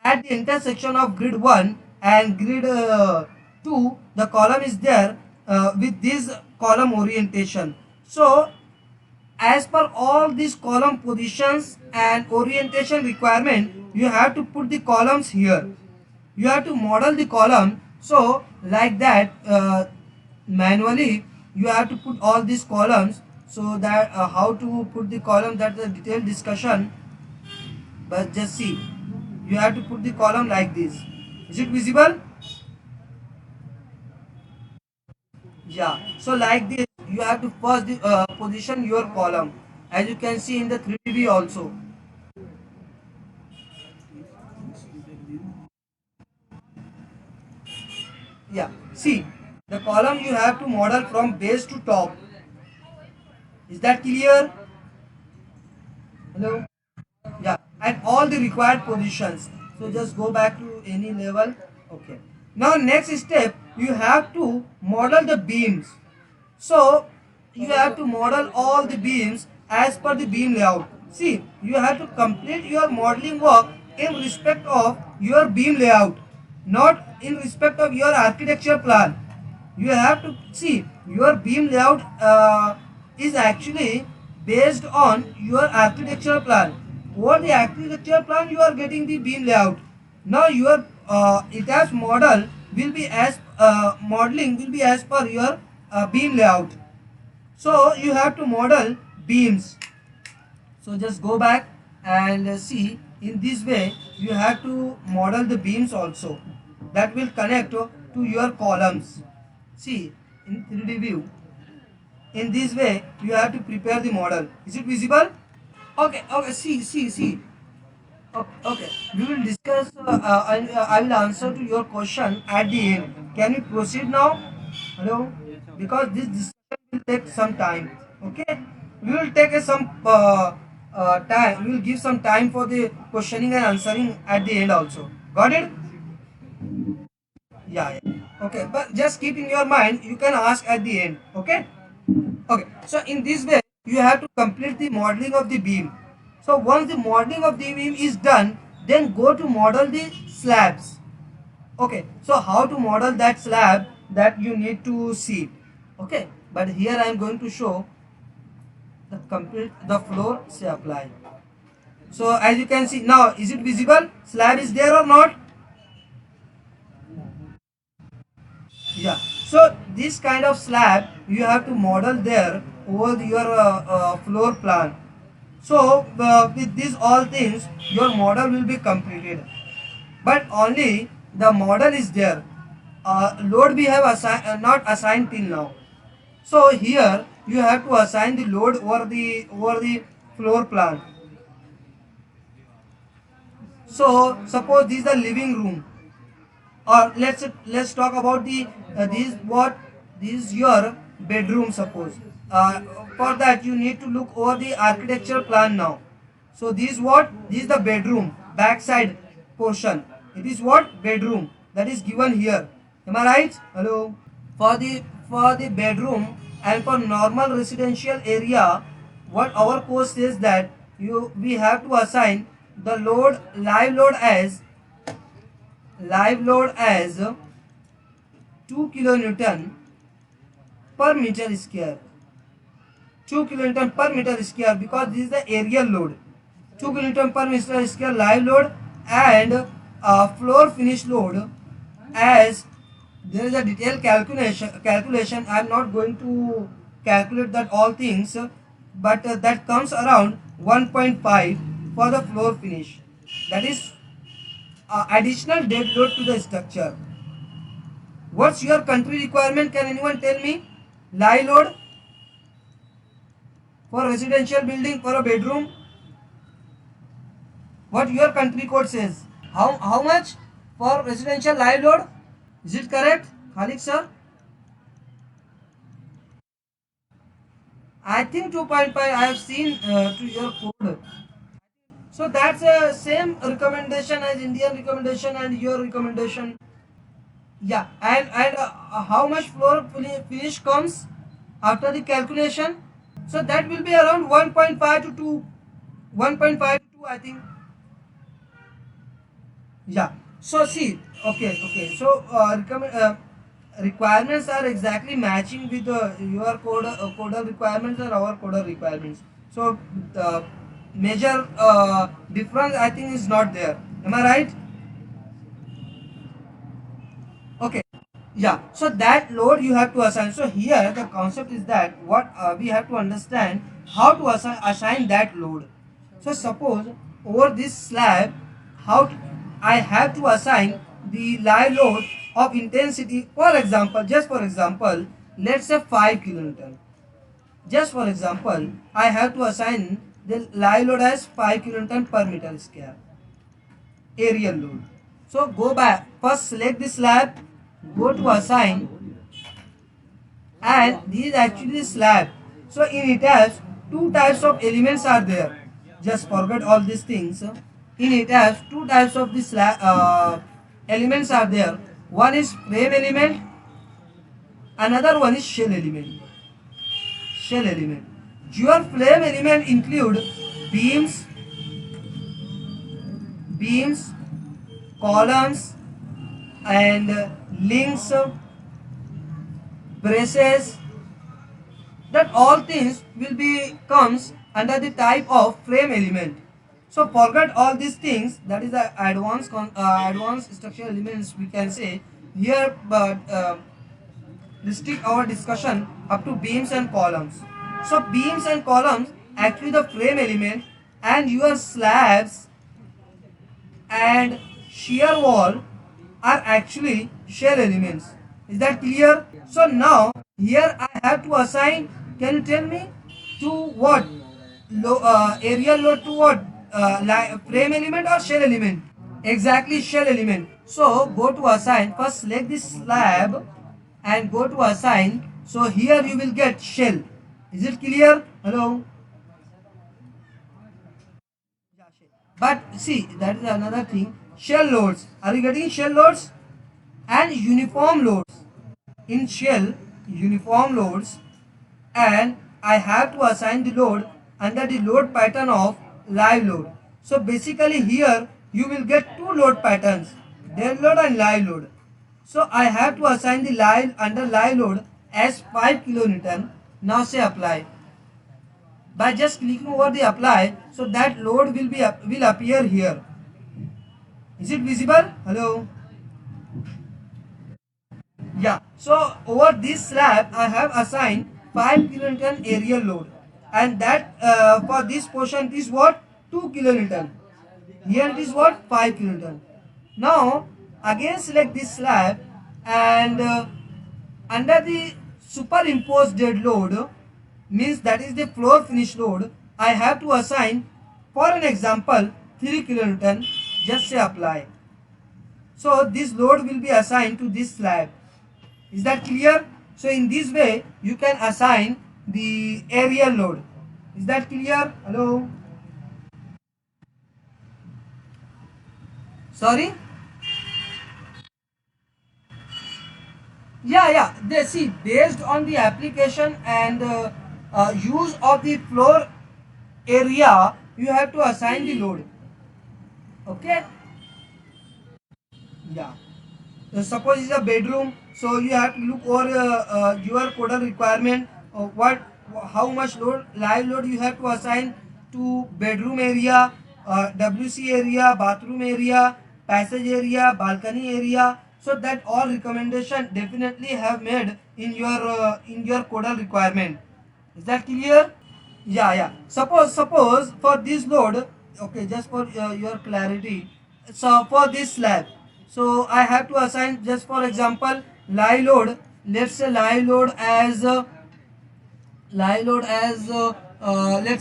At the intersection of grid 1 and grid 2, the column is there with this column orientation. So as per all these column positions and orientation requirement, you have to put the columns here. You have to model the column. So like that, manually you have to put all these columns. So that how to put the column, that's a detailed discussion, but just see, you have to put the column like this. Is it visible? Yeah, so like this you have to first position your column, as you can see in the 3D also. Yeah, see, the column you have to model from base to top. Is that clear? Hello? Yeah, at all the required positions. So just go back to any level. Okay, now next step, you have to model the beams. So you have to model all the beams as per the beam layout. See, you have to complete your modeling work in respect of your beam layout, not in respect of your architecture plan. You have to see your beam layout is actually based on your architectural plan. Over the architectural plan, you are getting the beam layout. Now your ETAS model will be as modeling will be as per your beam layout. So you have to model beams. So just go back and see, in this way you have to model the beams also, that will connect to your columns. See, in 3D view, in this way you have to prepare the model. Is it visible? Okay, okay, see. Okay, we will discuss, I will answer to your question at the end. Can we proceed now? Hello? Because this discussion will take some time. Okay? We will take some time. We will give some time for the questioning and answering at the end also. Got it? Yeah, yeah. Okay, but just keep in your mind, you can ask at the end. Okay? Okay, so in this way, you have to complete the modeling of the beam. So once the modeling of the beam is done, then go to model the slabs. Okay, so how to model that slab, that you need to see. Okay, but here I am going to show the complete the floor say apply. So as you can see now, is it visible? Slab is there or not? Yeah. So this kind of slab you have to model there over your floor plan. So with these all things, your model will be completed. But only the model is there. Load we have not assigned till now. So here you have to assign the load over the floor plan. So suppose this is the living room, or let's talk about the this is your bedroom. Suppose uh, for that you need to look over the architecture plan now. So this is the bedroom backside portion. It is what bedroom that is given here. Am I right? Hello. For the bedroom and for normal residential area, what our course says that we have to assign the load live load as 2 kilonewton per meter square. 2 kilonewton per meter square, because this is the aerial load. 2 kilonewton per meter square live load, and floor finish load, as there is a detailed calculation. I am not going to calculate that all things, but that comes around 1.5 for the floor finish. That is additional dead load to the structure. What's your country requirement? Can anyone tell me? Live load for residential building for a bedroom. What your country code says? How much for residential live load? Is it correct, Khalik sir? I think 2.5. I have seen to your code. So that's the same recommendation as Indian recommendation and your recommendation. Yeah, and how much floor finish comes after the calculation? So that will be around 1.5 to 2. 1.5 to 2, I think. Yeah. So see, okay. So recommend. requirements are exactly matching with your coder requirements or our coder requirements. So the major difference I think is not there. Am I right? Okay. Yeah. So that load you have to assign. So here the concept is that what we have to understand how to assign that load. So suppose over this slab, I have to assign the live load of intensity. For example, just for example, let's say 5 kilonewton. Just for example, I have to assign the live load as 5 kilonewton per meter square aerial load. So go back, first select the slab, go to assign, and this is actually the slab. So in it has two types of elements are there. Just forget all these things. In it has two types of the slab elements are there. One is frame element, another one is shell element. Shell element. Your frame element include beams, beams, columns, and links, braces, that all things will be comes under the type of frame element. So forget all these things, that is the advanced structural elements we can say here, but restrict our discussion up to beams and columns. So beams and columns actually the frame element, and your slabs and shear wall are actually shell elements. Is that clear? So now here I have to assign, can you tell me, to what? Aerial load to what? Frame element or shell element? Exactly, shell element. So go to assign, first select this slab and go to assign. So here you will get shell. Is it clear? Hello? But see, that is another thing. Shell loads. Are you getting shell loads? And uniform loads. In shell, uniform loads, and I have to assign the load under the load pattern of live load. So basically here you will get two load patterns, dead load and live load. So I have to assign the live under live load as 5 kilonewton. Now say apply. By just clicking over the apply, so that load will appear here. Is it visible? Hello? Yeah. So over this slab I have assigned 5 kilonewton aerial load, and that for this portion it is what, 2 kilonewton. Here it is what, 5 kilonewton. Now again select this slab, and under the superimposed dead load, means that is the floor finish load, I have to assign, for an example, 3 kilonewton. Just say apply. So this load will be assigned to this slab. Is that clear? So in this way you can assign the aerial load. Is that clear? Hello? Sorry? Yeah. They see, based on the application and use of the floor area, you have to assign the load. Okay? Yeah. Suppose it's a bedroom, so you have to look over your coder requirement, how much load, live load you have to assign to bedroom area, WC area, bathroom area, passage area, balcony area. So that all recommendation definitely have made in your coder requirement. Is that clear? Yeah. Suppose for this load, okay, just for your clarity, so for this slab, so I have to assign, just for example, live load. Let's say live load as let's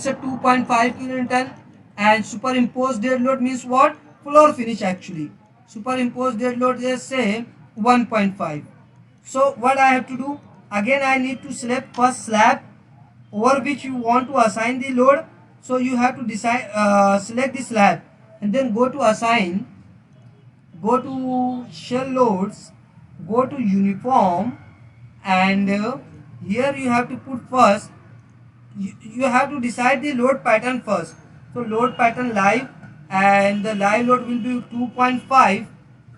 say 2.5 kilonewton, and superimposed dead load means what? Floor finish actually. Superimposed dead load is say 1.5. So what I have to do? Again I need to select first slab over which you want to assign the load. So you have to decide, select the slab, and then go to assign, go to shell loads, go to uniform, and here you have to put first, you have to decide the load pattern first. So load pattern live, and the live load will be 2.5.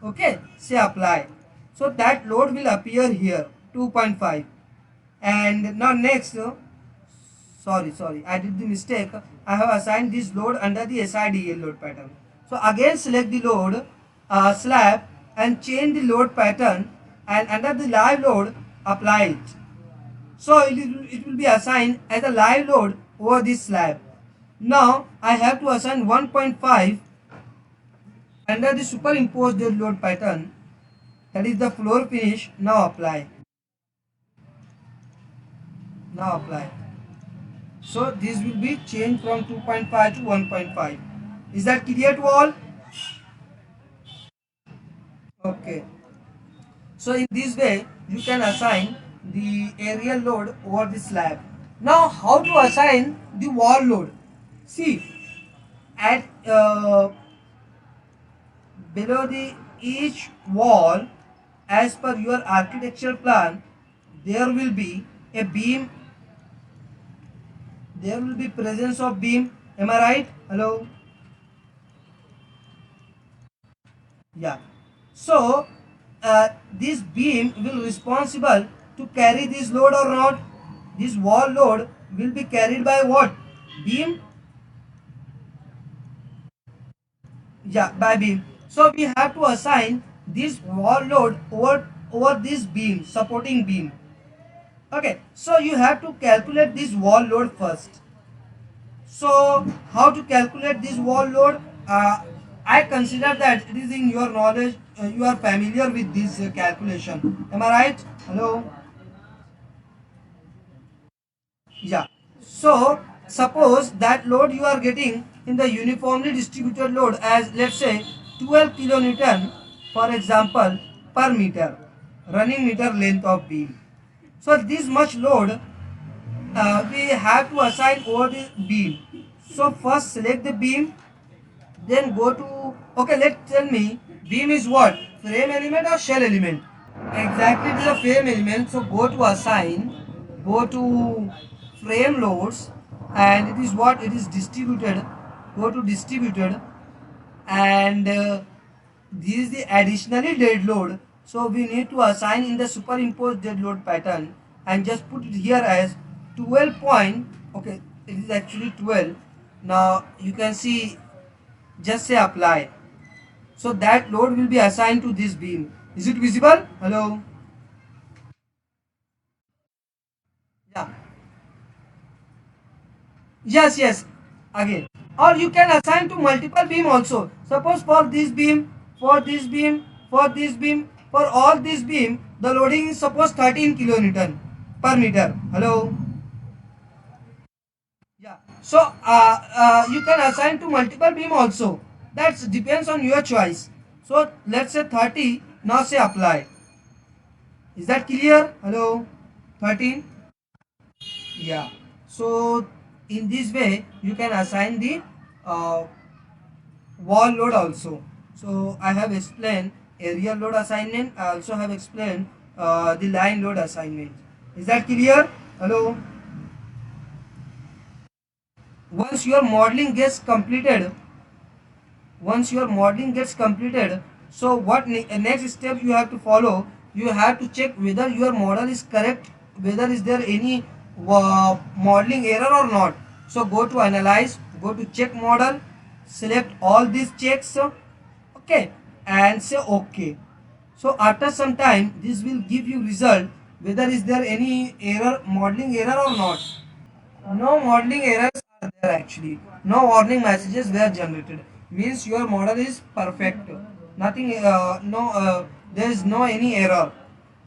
Okay, say apply. So that load will appear here 2.5. And now next, sorry, I did the mistake. I have assigned this load under the SIDL load pattern. So again select the load slab and change the load pattern, and under the live load apply it. So it will be assigned as a live load over this slab. Now I have to assign 1.5 under the superimposed load pattern, that is the floor finish. Now apply. Now apply. So this will be changed from 2.5 to 1.5. Is that clear to all? Okay. So in this way you can assign the aerial load over the slab. Now how to assign the wall load? See, at below the each wall, as per your architectural plan, there will be a beam. There will be presence of beam. Am I right? Hello? Yeah. So this beam will responsible to carry this load or not? This wall load will be carried by what? Beam? Yeah, by beam. So we have to assign this wall load over this beam, supporting beam. Okay, so you have to calculate this wall load first. So how to calculate this wall load? I consider that it is in your knowledge. You are familiar with this calculation. Am I right? Hello? Yeah. So suppose that load you are getting in the uniformly distributed load as, let's say, 12 kilonewton, for example, per meter, running meter length of beam. So this much load we have to assign over the beam. So first select the beam, then go to, okay, let's tell me, beam is what? Frame element or shell element? Exactly, it is a frame element. So go to assign, go to frame loads, and it is what? It is distributed. Go to distributed, and this is the additionally dead load. So we need to assign in the superimposed dead load pattern and just put it here as 12 point. Okay, it is actually 12. Now you can see, just say apply. So that load will be assigned to this beam. Is it visible? Hello? Yeah. Yes. Again. Or you can assign to multiple beam also. Suppose for this beam, for this beam, for this beam, for all this beam, the loading is suppose 13 kilonewton per meter. Hello? Yeah. So you can assign to multiple beam also. That depends on your choice. So let's say 30. Now say apply. Is that clear? Hello? 13? Yeah. So in this way you can assign the uh, wall load also. So I have explained aerial load assignment. I also have explained the line load assignment. Is that clear? Hello? Once your modeling gets completed, so what next step you have to follow? You have to check whether your model is correct, whether is there any modeling error or not. So go to analyze, go to check model, select all these checks, okay, and say okay. So after some time this will give you result whether is there any error, modeling error or not. No modeling errors are there actually. No warning messages were generated. Means your model is perfect. Nothing, there is no any error.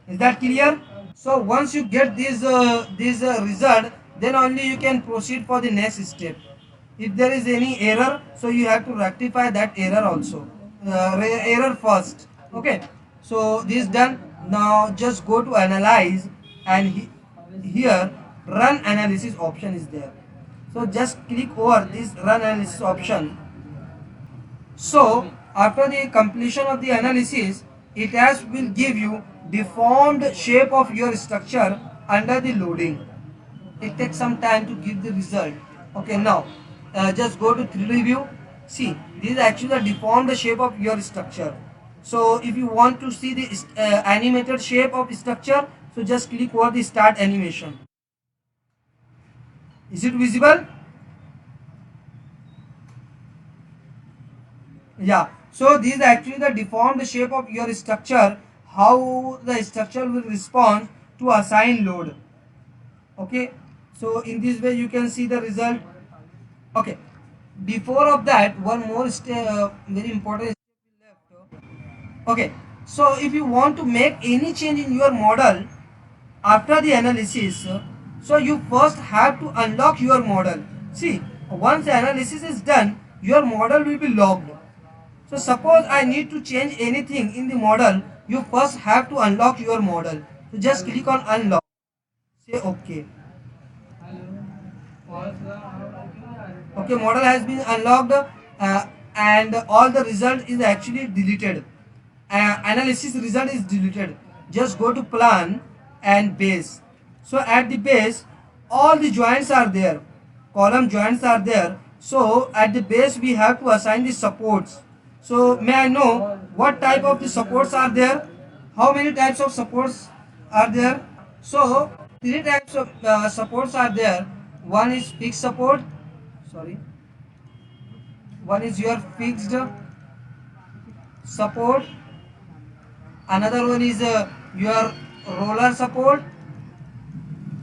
Is that clear? So once you get this result, then only you can proceed for the next step. If there is any error, so you have to rectify that error also. Error first. Okay. So this is done. Now just go to analyze, and here run analysis option is there. So just click over this run analysis option. So after the completion of the analysis, it will give you deformed shape of your structure under the loading. It takes some time to give the result. Okay, now just go to 3D view. See, this is actually the deformed shape of your structure. So if you want to see the animated shape of structure, so just click over the start animation. Is it visible? Yeah. So this is actually the deformed shape of your structure, how the structure will respond to assigned load. Okay. So in this way you can see the result. Okay. Before of that, one more very important step left. Okay. So if you want to make any change in your model after the analysis, so you first have to unlock your model. See, once the analysis is done, your model will be locked. So suppose I need to change anything in the model, you first have to unlock your model. So just click on unlock. Say OK. Okay, model has been unlocked and all the result is actually deleted. Analysis result is deleted. Just go to plan and base. So at the base, all the joints are there. Column joints are there. So at the base we have to assign the supports. So may I know what type of the supports are there? How many types of supports are there? So three types of supports are there. One is fixed support. Sorry. One is your fixed support. Another one is your roller support,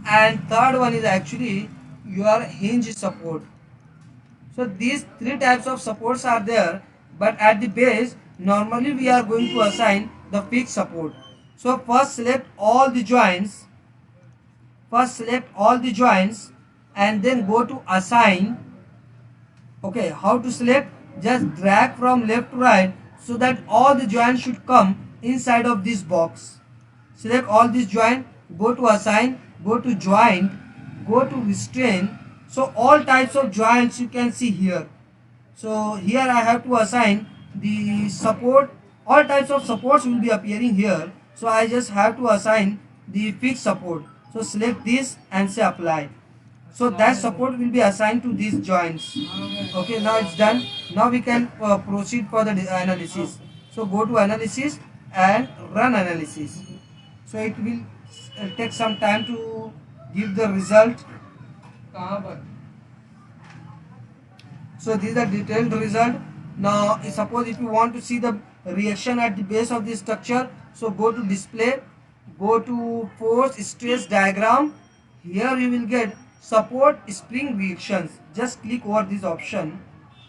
and third one is actually your hinge support. So these three types of supports are there, but at the base normally we are going to assign the fixed support. So first select all the joints, and then go to assign. Okay, how to select? Just drag from left to right so that all the joints should come inside of this box. Select all these joint, go to assign, go to joint, go to restrain. So all types of joints you can see here. So here I have to assign the support. All types of supports will be appearing here. So I just have to assign the fixed support. So select this and say apply. So that support will be assigned to these joints. Okay, now it's done. Now we can proceed for the analysis. So go to analysis and run analysis. So it will take some time to give the result. So this is the detailed result. Now suppose if you want to see the reaction at the base of the structure, so go to display, go to force stress diagram. Here you will get support spring reactions. Just click over this option,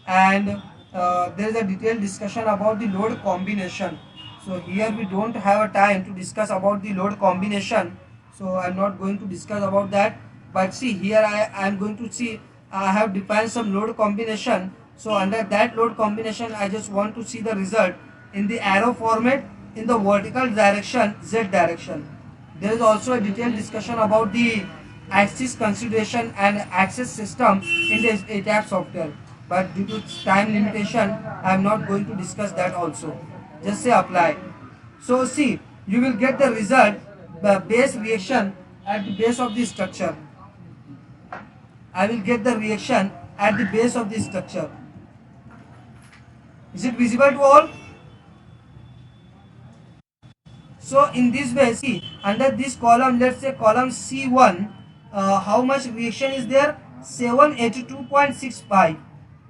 and there is a detailed discussion about the load combination. So here we don't have a time to discuss about the load combination, so I'm not going to discuss about that. But see, here I am going to see I have defined some load combination. So under that load combination I just want to see the result in the arrow format in the vertical direction, Z direction. There is also a detailed discussion about the axis consideration and access system in the ATAP software, but due to time limitation I am not going to discuss that also. Just say apply. So see, you will get the result, the base reaction at the base of the structure. I will get the reaction at the base of the structure. Is it visible to all? So in this way, see, under this column, let's say column C1, how much reaction is there? 782.65.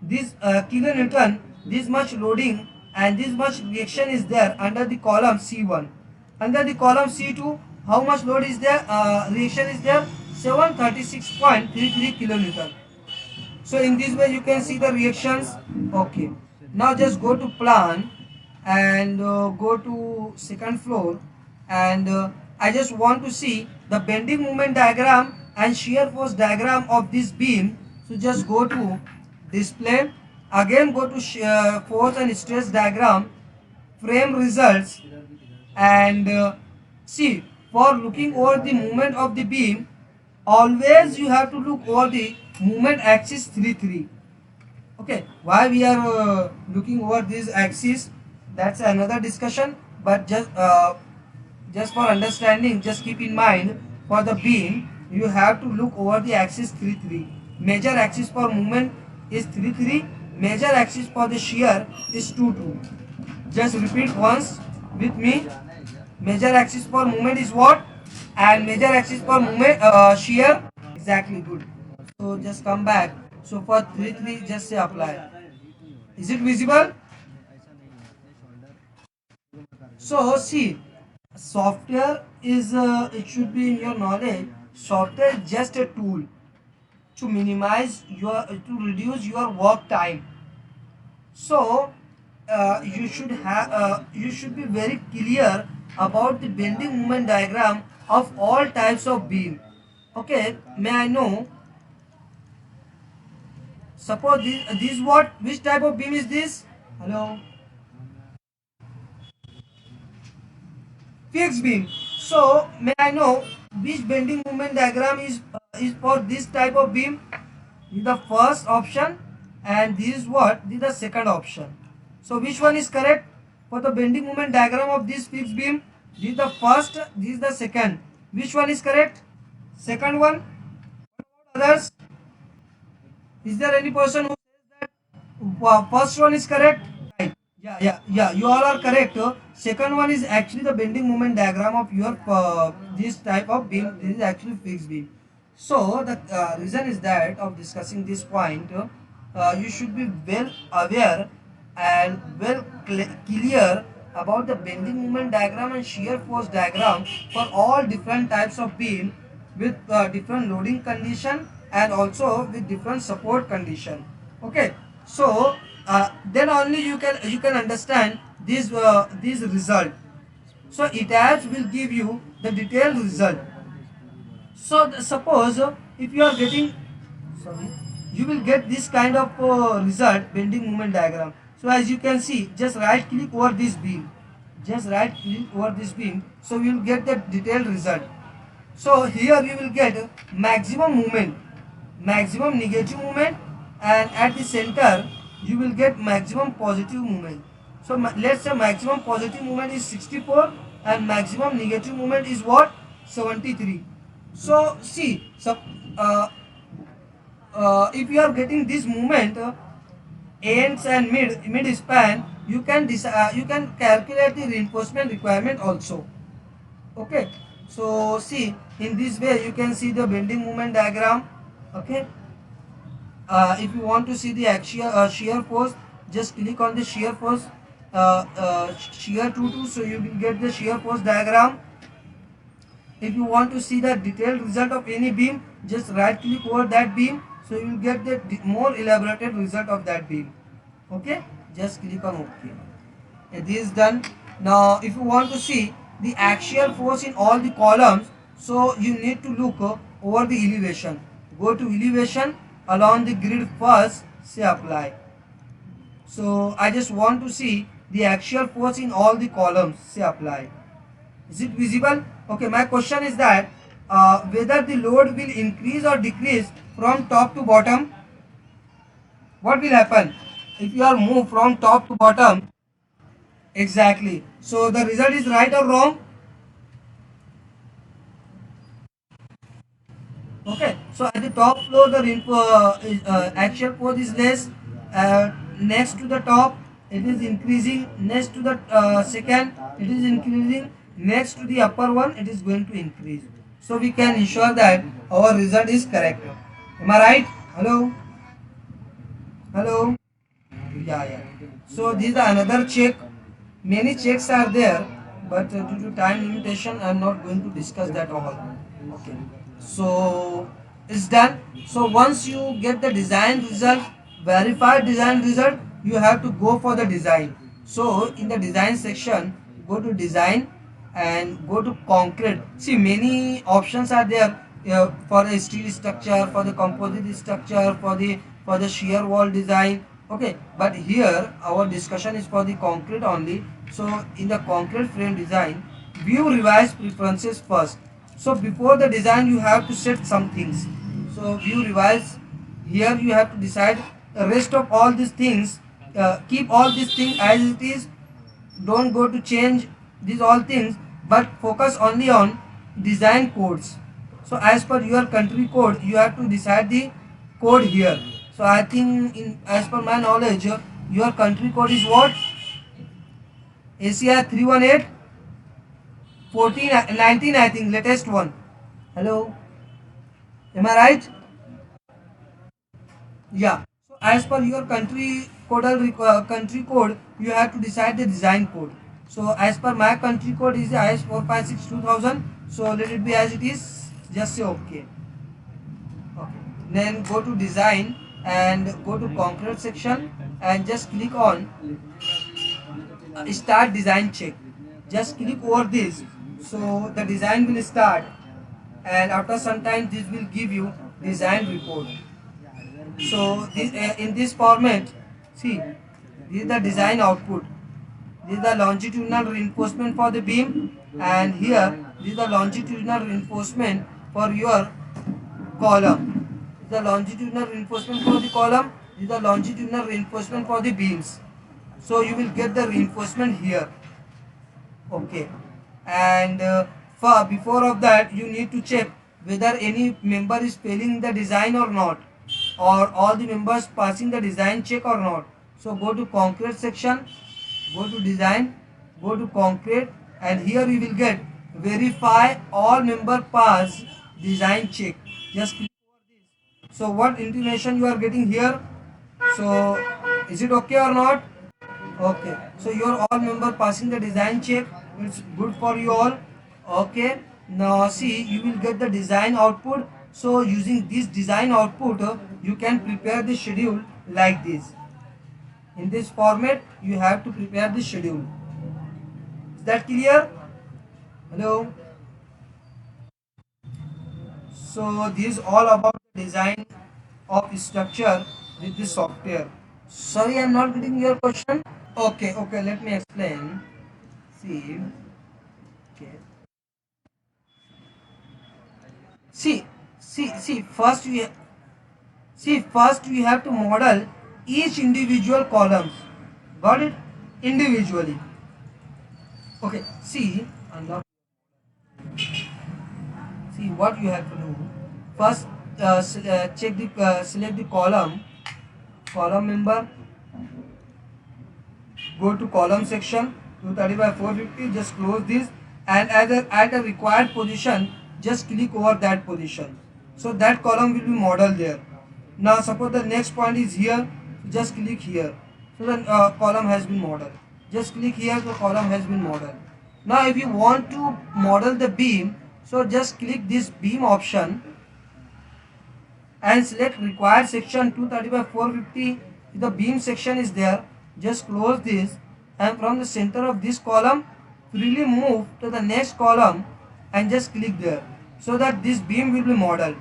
This kilonewton, this much loading and this much reaction is there under the column C1. Under the column C2, how much load is there? Reaction is there? 736.33 kilonewton. So in this way you can see the reactions. Okay. Now just go to plan and go to second floor, and I just want to see the bending moment diagram and shear force diagram of this beam. So just go to display, again go to force and stress diagram, frame results, and see, for looking over the movement of the beam, always you have to look over the movement axis 3. Okay, why we are looking over this axis, that's another discussion, but just for understanding, just keep in mind, for the beam you have to look over the axis 3. Major axis for movement is 3. Major axis for the shear is 2. Just repeat once with me. Major axis for movement is what? And major axis for movement shear. Exactly, good. So just come back. So for 3 just say apply. Is it visible? So see, software is it should be in your knowledge. Software is just a tool to minimize your to reduce your work time. So you should be very clear about the bending moment diagram of all types of beam. Okay, may I know? Suppose this what? Which type of beam is this? Hello, fixed beam. So may I know which bending moment diagram is for this type of beam? This is the first option, and this is what? This is the second option. So which one is correct for the bending moment diagram of this fixed beam? This is the first, this is the second. Which one is correct? Second one. What about others? Is there any person who says that first one is correct? Right. Yeah. You all are correct. Second one is actually the bending moment diagram of your this type of beam. This is actually fixed beam. So the reason is that of discussing this point, you should be well aware and well clear about the bending moment diagram and shear force diagram for all different types of beam with different loading condition and also with different support condition. Okay, so then only you can understand this result. So it has will give you the detailed result. So suppose if you are getting, sorry, you will get this kind of result bending moment diagram. So as you can see, just right click over this beam, just right click over this beam, so you will get the detailed result. So here you will get maximum movement, maximum negative movement, and at the center you will get maximum positive movement. So let's say maximum positive movement is 64 and maximum negative movement is what? 73. So see, so if you are getting this movement ends and mid span, you can calculate the reinforcement requirement also. Okay, so see, in this way you can see the bending moment diagram. Okay, if you want to see the axial shear force, just click on the shear force, shear 2 so you will get the shear force diagram. If you want to see the detailed result of any beam, just right click over that beam, so you will get the more elaborated result of that beam. Okay, just click on OK. This is done. Now if you want to see the axial force in all the columns, so you need to look over the elevation. Go to elevation, along the grid first, say apply. So I just want to see the axial force in all the columns, say apply. Is it visible? Okay, my question is that whether the load will increase or decrease from top to bottom. What will happen if you are moved from top to bottom? Exactly. So the result is right or wrong? Okay. So at the top floor, the axial force is less. Next to the top, it is increasing. Next to the second, it is increasing. Next to the upper one, it is going to increase. So we can ensure that our result is correct. Am I right? Hello? Hello? Yeah. So this is another check. Many checks are there, but due to time limitation, I am not going to discuss that all. Okay. So it's done. So once you get the design result, verified design result, you have to go for the design. So in the design section, go to design and go to concrete. See, many options are there for the steel structure, for the composite structure, for the shear wall design. Okay, but here our discussion is for the concrete only. So in the concrete frame design, view revised preferences first. So before the design you have to set some things. So view revise, here you have to decide the rest of all these things. Keep all these things as it is. Don't go to change these all things, but focus only on design codes. So as per your country code, you have to decide the code here. So I think as per my knowledge, your country code is what? ACI 318 14 19, I think, latest one. Hello, am I right? Yeah. So as per your country code, you have to decide the design code. So as per my country code is the IS 456 2000. So let it be as it is. Just say okay. Okay. Then go to design and go to concrete section and just click on start design check. Just click over this. So the design will start, and after some time this will give you design report. So in this format, see, this is the design output. This is the longitudinal reinforcement for the beam, and here this is the longitudinal reinforcement for your column. This is the longitudinal reinforcement for the column. This is the longitudinal reinforcement for the beams. So you will get the reinforcement here. Okay, and for before of that you need to check whether any member is failing the design or not, or all the members passing the design check or not. So go to concrete section, go to design, go to concrete, and here you will get verify all member pass design check. Just click over this. So what information you are getting here? So is it okay or not? Okay, so your all member passing the design check. It's good for you all. Okay, now see, you will get the design output. So using this design output, you can prepare the schedule like this. In this format, you have to prepare the schedule. Is that clear? Hello. So this is all about the design of structure with this software. Sorry, I'm not getting your question. Okay, let me explain. See, okay. See, see. First we have to model each individual columns. Got it? Individually. Okay. See what you have to do. First, select the column member. Go to column section 230 by 450. Just close this, and at a required position, just click over that position. So that column will be modeled there. Now suppose the next point is here, just click here. So the column has been modeled. Just click here, the column has been modeled. Now if you want to model the beam, so just click this beam option and select required section 230 by 450. The beam section is there. Just close this, and from the center of this column freely move to the next column and just click there, so that this beam will be modeled.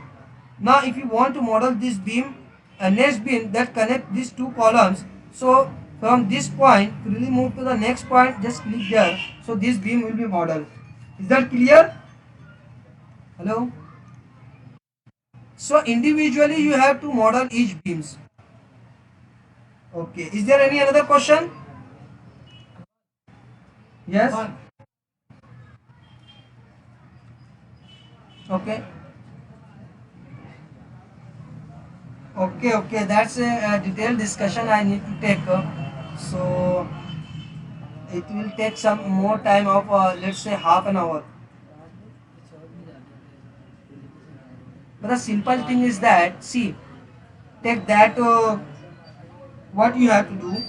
Now if you want to model this beam, a next beam that connect these two columns, so from this point freely move to the next point, just click there, so this beam will be modeled. Is that clear? Hello. So individually you have to model each beams. Okay, is there any another question? Yes. Okay. Okay, that's a detailed discussion I need to take. So it will take some more time of let's say half an hour. But the simple thing is that, see, take that. What you have to do?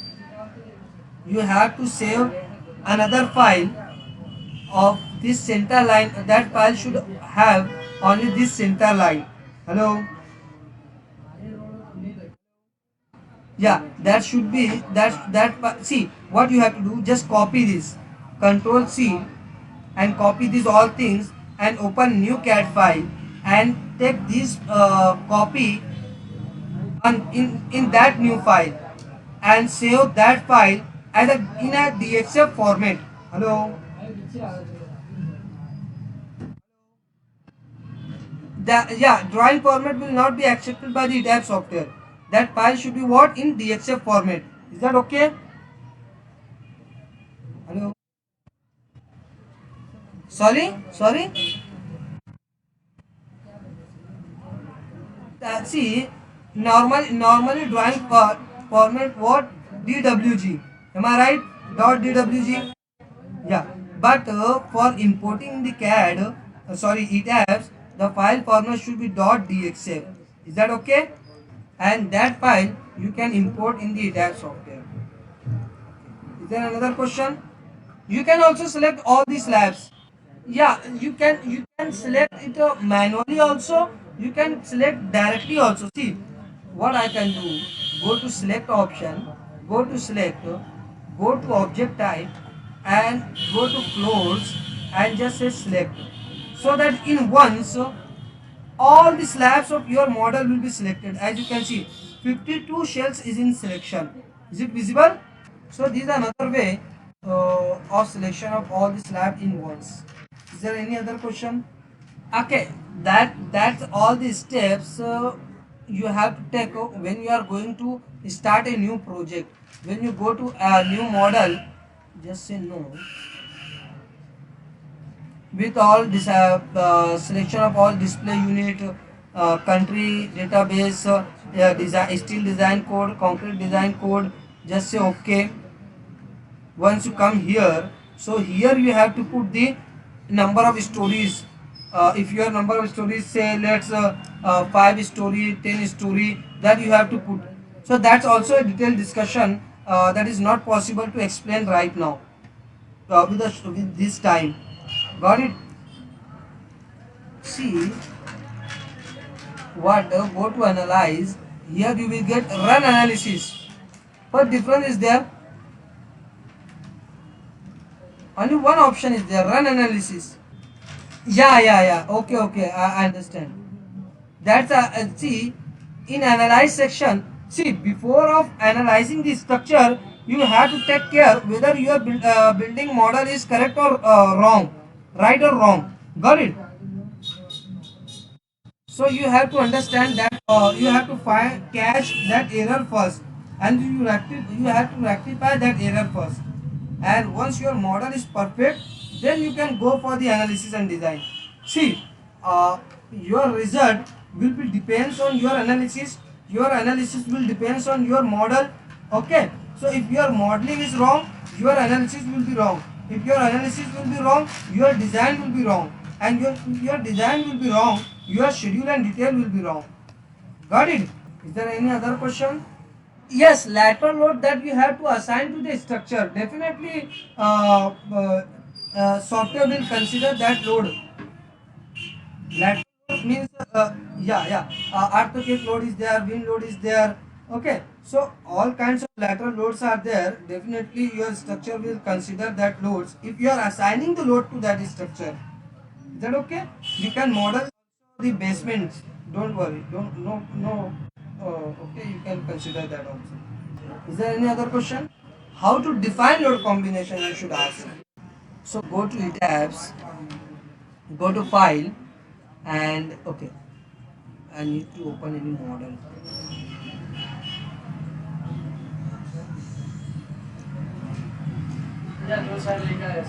You have to save another file of this center line. That file should have only this center line. Hello. Yeah, that should be see what you have to do. Just copy this, Control C, and copy these all things and open new CAD file and take this copy in that new file and save that file as in a DXF format. Hello. Drawing format will not be accepted by the ETABS software. That file should be what? In DXF format. Is that okay? Hello. Sorry. See, normally drawing format what? DWG. Am I right? .dwg. Yeah, but for importing the CAD, ETABS, the file format should be .dxf. Is that okay? And that file you can import in the ETABS software. Is there another question? You can also select all these labs. Yeah, you can select it manually also. You can select directly also. See what I can do. Go to select option. Go to select. Go to object type and go to close and just say select. So that in once all the slabs of your model will be selected. As you can see, 52 shells is in selection. Is it visible? So this is another way of selection of all the slab in once. Is there any other question? Okay, that's all the steps you have to take when you are going to start a new project. When you go to a new model, just say no. With all this selection of all display unit, country, database, design, steel design code, concrete design code, just say okay. Once you come here, so here you have to put the number of stories. If your number of stories say let's 5 story, 10 story, that you have to put. So that's also a detailed discussion that is not possible to explain right now with this time. Got it? See what go to analyze. Here you will get run analysis. What difference is there? Only one option is there, run analysis. Yeah. Okay. I understand. That's see in analyze section. See before of analyzing the structure, you have to take care whether your building model is correct or wrong, right or wrong. Got it? So you have to understand that you have to find catch that error first, and you have to rectify that error first. And once your model is perfect, then you can go for the analysis and design. See, your result will be depends on your analysis. Your analysis will depends on your model. Okay. So if your modeling is wrong, your analysis will be wrong. If your analysis will be wrong, your design will be wrong. And your design will be wrong, your schedule and detail will be wrong. Got it? Is there any other question? Yes, lateral load that we have to assign to the structure. Definitely, software will consider that load. Lateral load means, earthquake load is there, wind load is there. Okay, so all kinds of lateral loads are there. Definitely, your structure will consider that loads if you are assigning the load to that structure. Is that okay? We can model the basements. Don't worry. Don't no. Okay, you can consider that also. Is there any other question? How to define load combination? I should ask. So go to tabs, go to file, and okay. I need to open any model. Yeah, those are like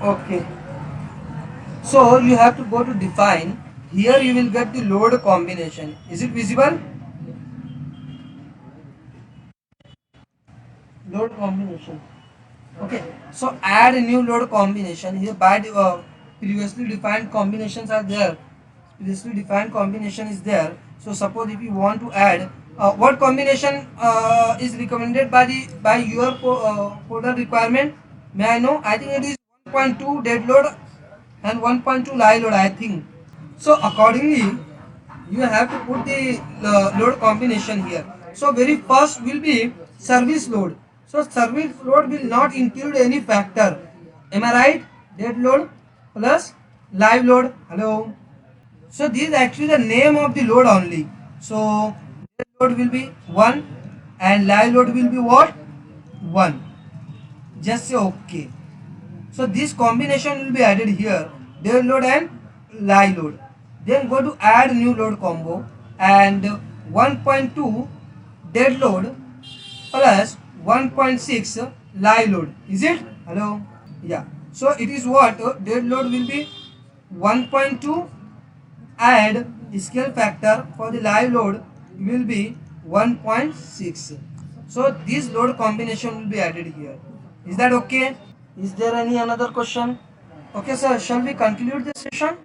okay. So you have to go to define. Here you will get the load combination. Is it visible? Load combination. Okay. So add a new load combination. Here by the previously defined combinations are there. Previously defined combination is there. So suppose if you want to add what combination is recommended by your coder requirement? May I know? I think it is 1.2 dead load and 1.2 live load, I think. So accordingly, you have to put the load combination here. So very first will be service load. So service load will not include any factor. Am I right? Dead load plus live load. Hello. So this is actually the name of the load only. So dead load will be 1 and live load will be what? 1. Just say okay. So this combination will be added here, dead load and live load. Then go to add new load combo and 1.2 dead load plus 1.6 live load. Is it? Hello? Yeah. So it is what? Dead load will be 1.2 and scale factor for the live load will be 1.6. So this load combination will be added here. Is that okay? Is there any another question? Okay sir, shall we conclude the session?